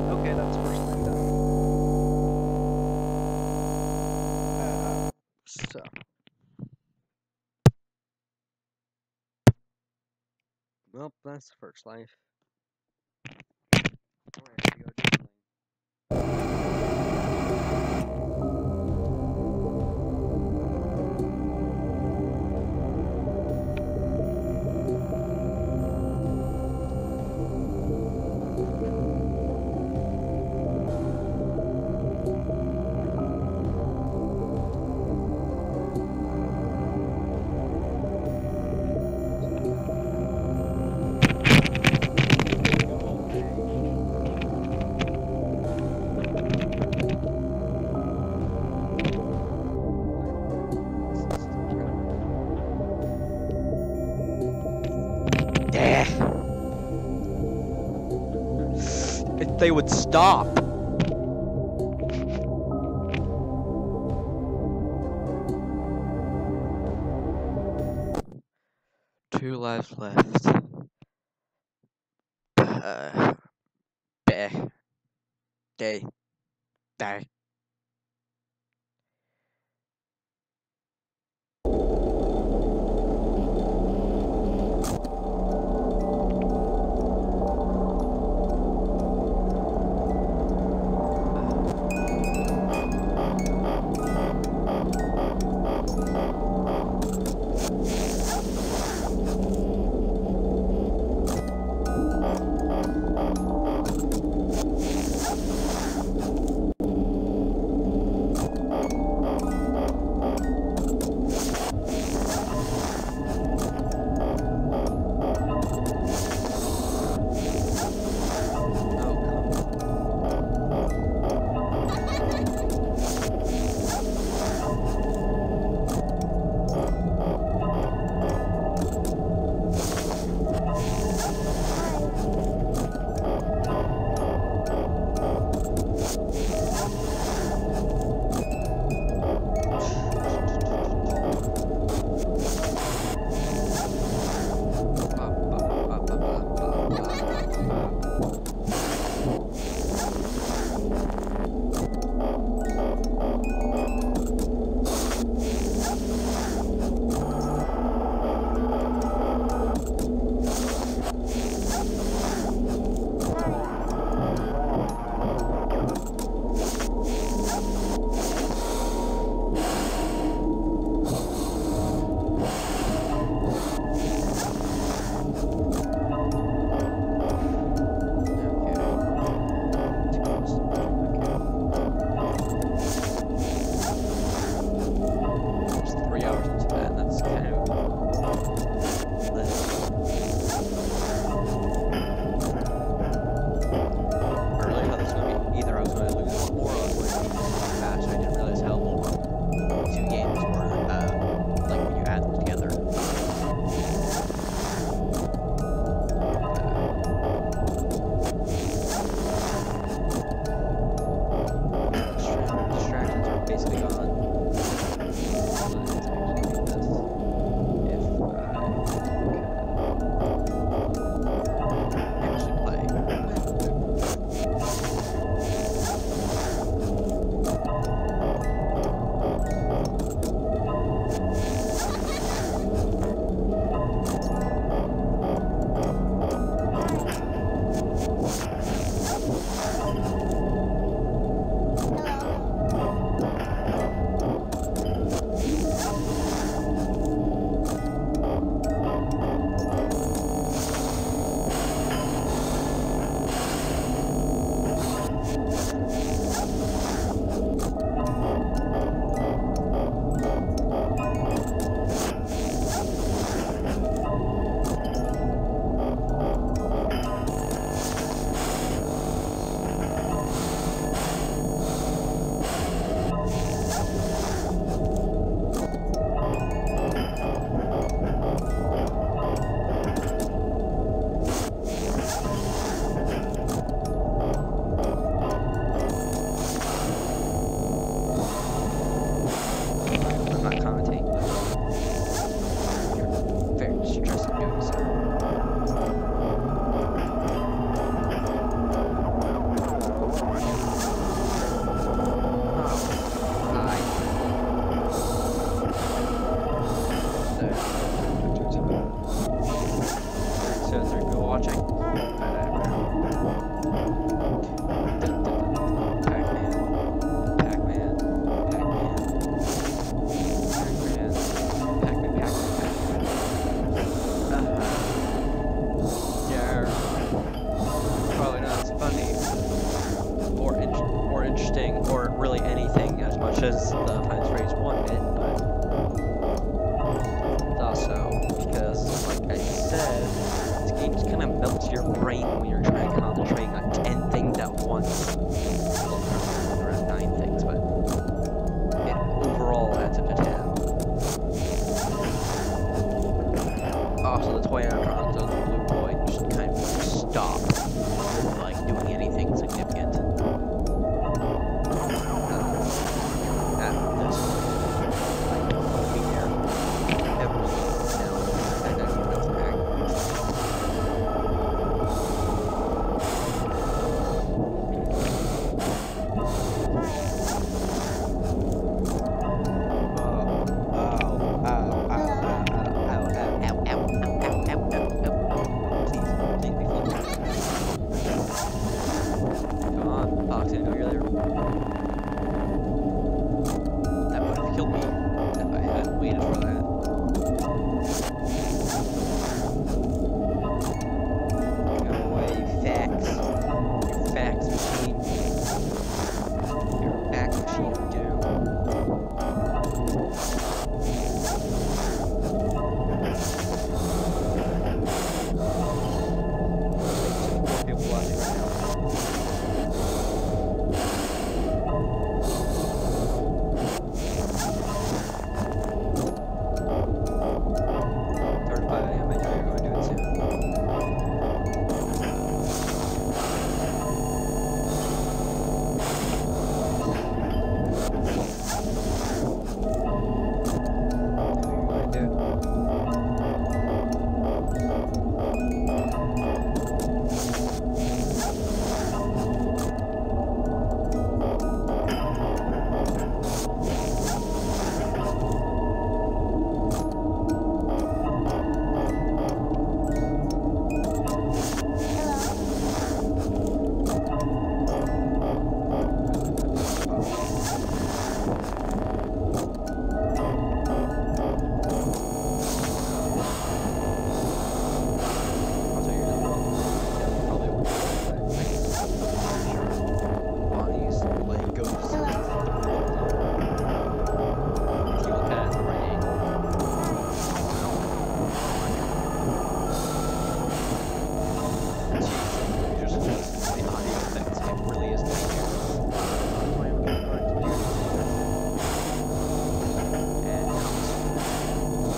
Okay, that's the first thing done. So. Well, that's the first life. Alright, we go to if they would stop. Two lives left. Beh. Okay. Die. watching. Pac-Man. Pac-Man. Pac-Man. Pac-Man. Pac-Man. Pac-Man. Yeah. Probably not as funny or interesting or really anything as much as the Five Nights at Freddy's 1 did, but it's also because, like I said, this game just kind of melts your brain when you're trying to concentrate on 10 things at once. Well, around 9 things, but it overall adds up to 10. Also, the toy animatronics of the blue boy just kind of stop, like, doing anything significant. At this point, like, I'll be here every now and then he doesn't act. Come on, Fox, I know you're there. That would have killed me if I hadn't waited for that. Go away, you fax. Your fax machine. Your fax machine of doom. People watching right now.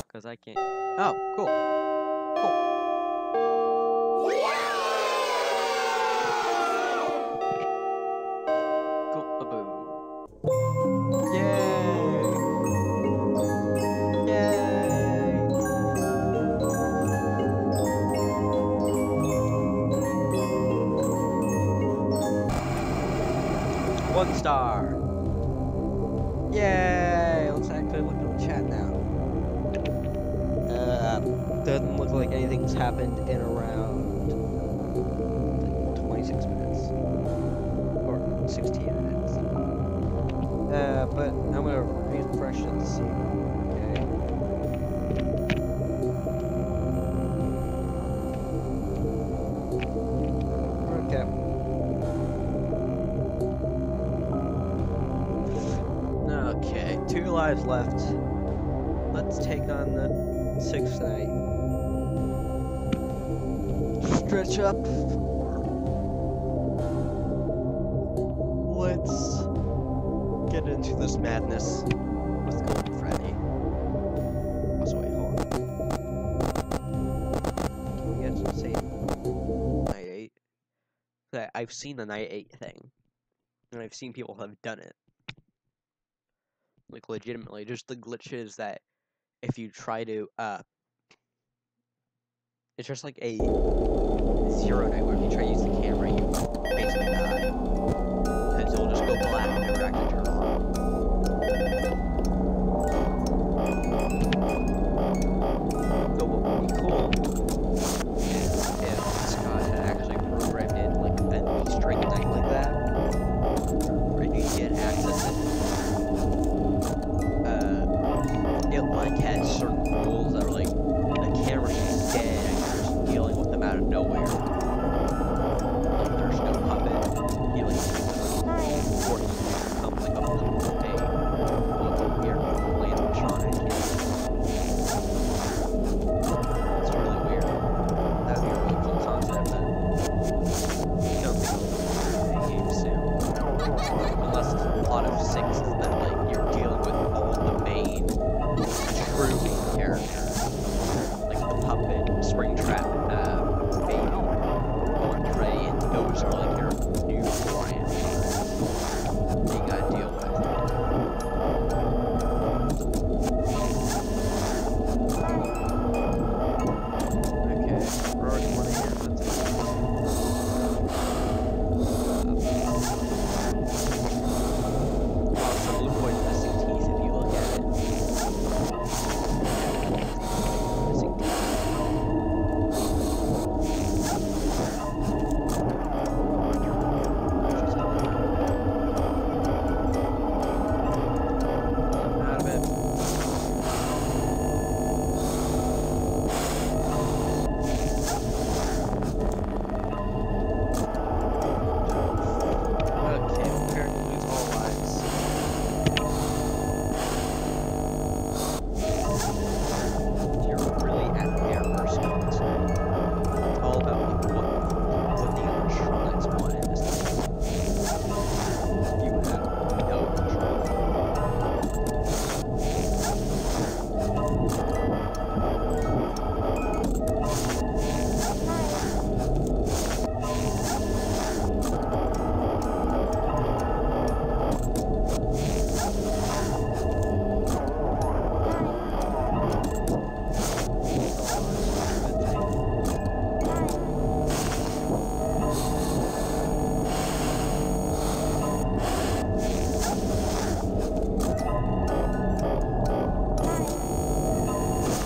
Because I can't. Oh, cool. Cool. Cool. Ba-boom. Yay! Yay! 1 star. Yay! Let's actually look at the chat now. Doesn't look like anything's happened in around 26 minutes. Or 16 minutes. But I'm gonna refresh it to see. Okay. Okay. Okay, 2 lives left. Let's take on the 6th night. Stretch up. Let's get into this madness with Golden Freddy. Also, wait, hold on. Can we get to say night 8? I've seen the night 8 thing, and I've seen people have done it. Like, legitimately, just the glitches that if you try to, it's just like a 0 night where if you try to use the camera, you basically die. Because it'll just go black and never actually turn on. So what would be cool is if this out of nowhere. There's no puppet. He like or he becomes like a weird animatronic. It's really weird. That'd be a really cool concept, but I don't think it'll be game soon. Unless it's a plot of 6 that like you're dealing with all the main true main characters. Like the puppet, Springtrap, Baby, Owen Freddy, and those are like your new clients that you gotta deal with. Okay, we're already running here. So Blue Boy's missing teeth if you look at it. Missing teeth. Out of it. Okay, prepare to lose all lives. You're really at their mercy on this one. It's all about like, what the animatronics want in this game. You have no control.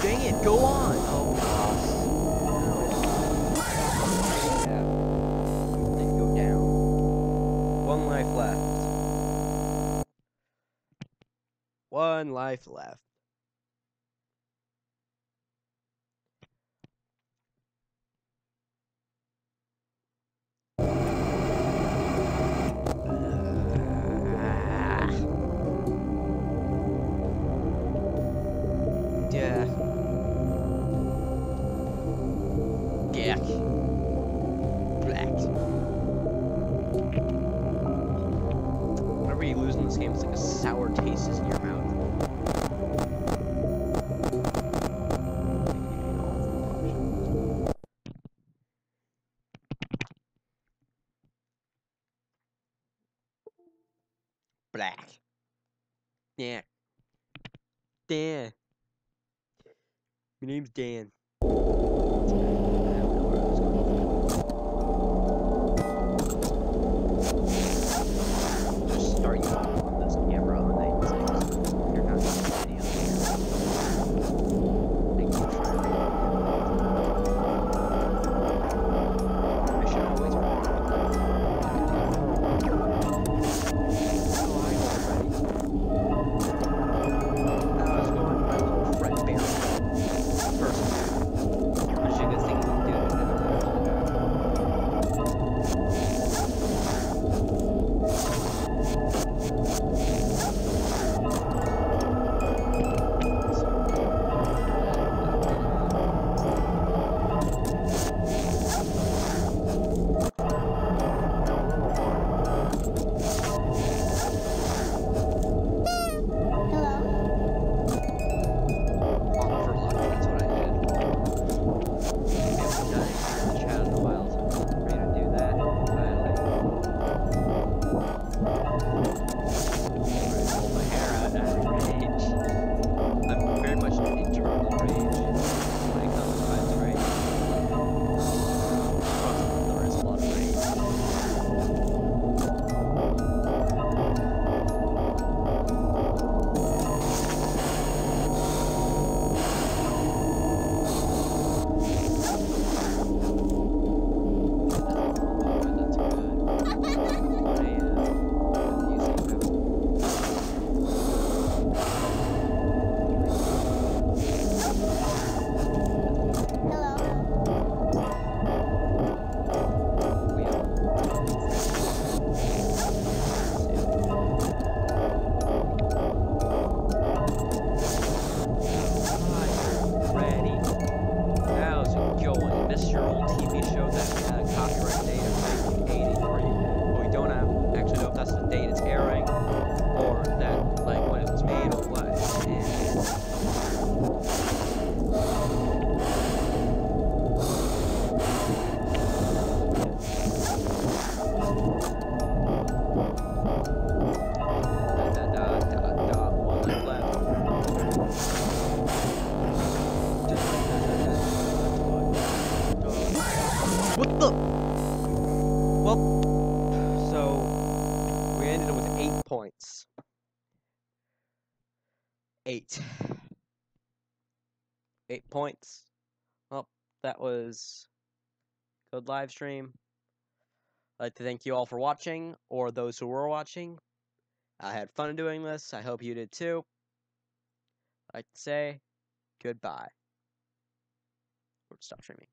Dang it, go on! Oh, gosh. Yeah. Then go down. 1 life left. 1 life left. Yeah. Gack. Black. Whenever you lose in this game, it's like a sour taste is in your mouth. Black. Yeah. Dan. My name's Dan. Just start you off on this camera on 96. You're not going to see any other camera. Thank you for I should always remember that. I was going with my little Fred Bear. First. What the? Well, so we ended it with 8 points. 8. 8 points. Well, that was a good live stream. I'd like to thank you all for watching, or those who were watching. I had fun doing this. I hope you did too. I'd like to say goodbye. Or stop streaming.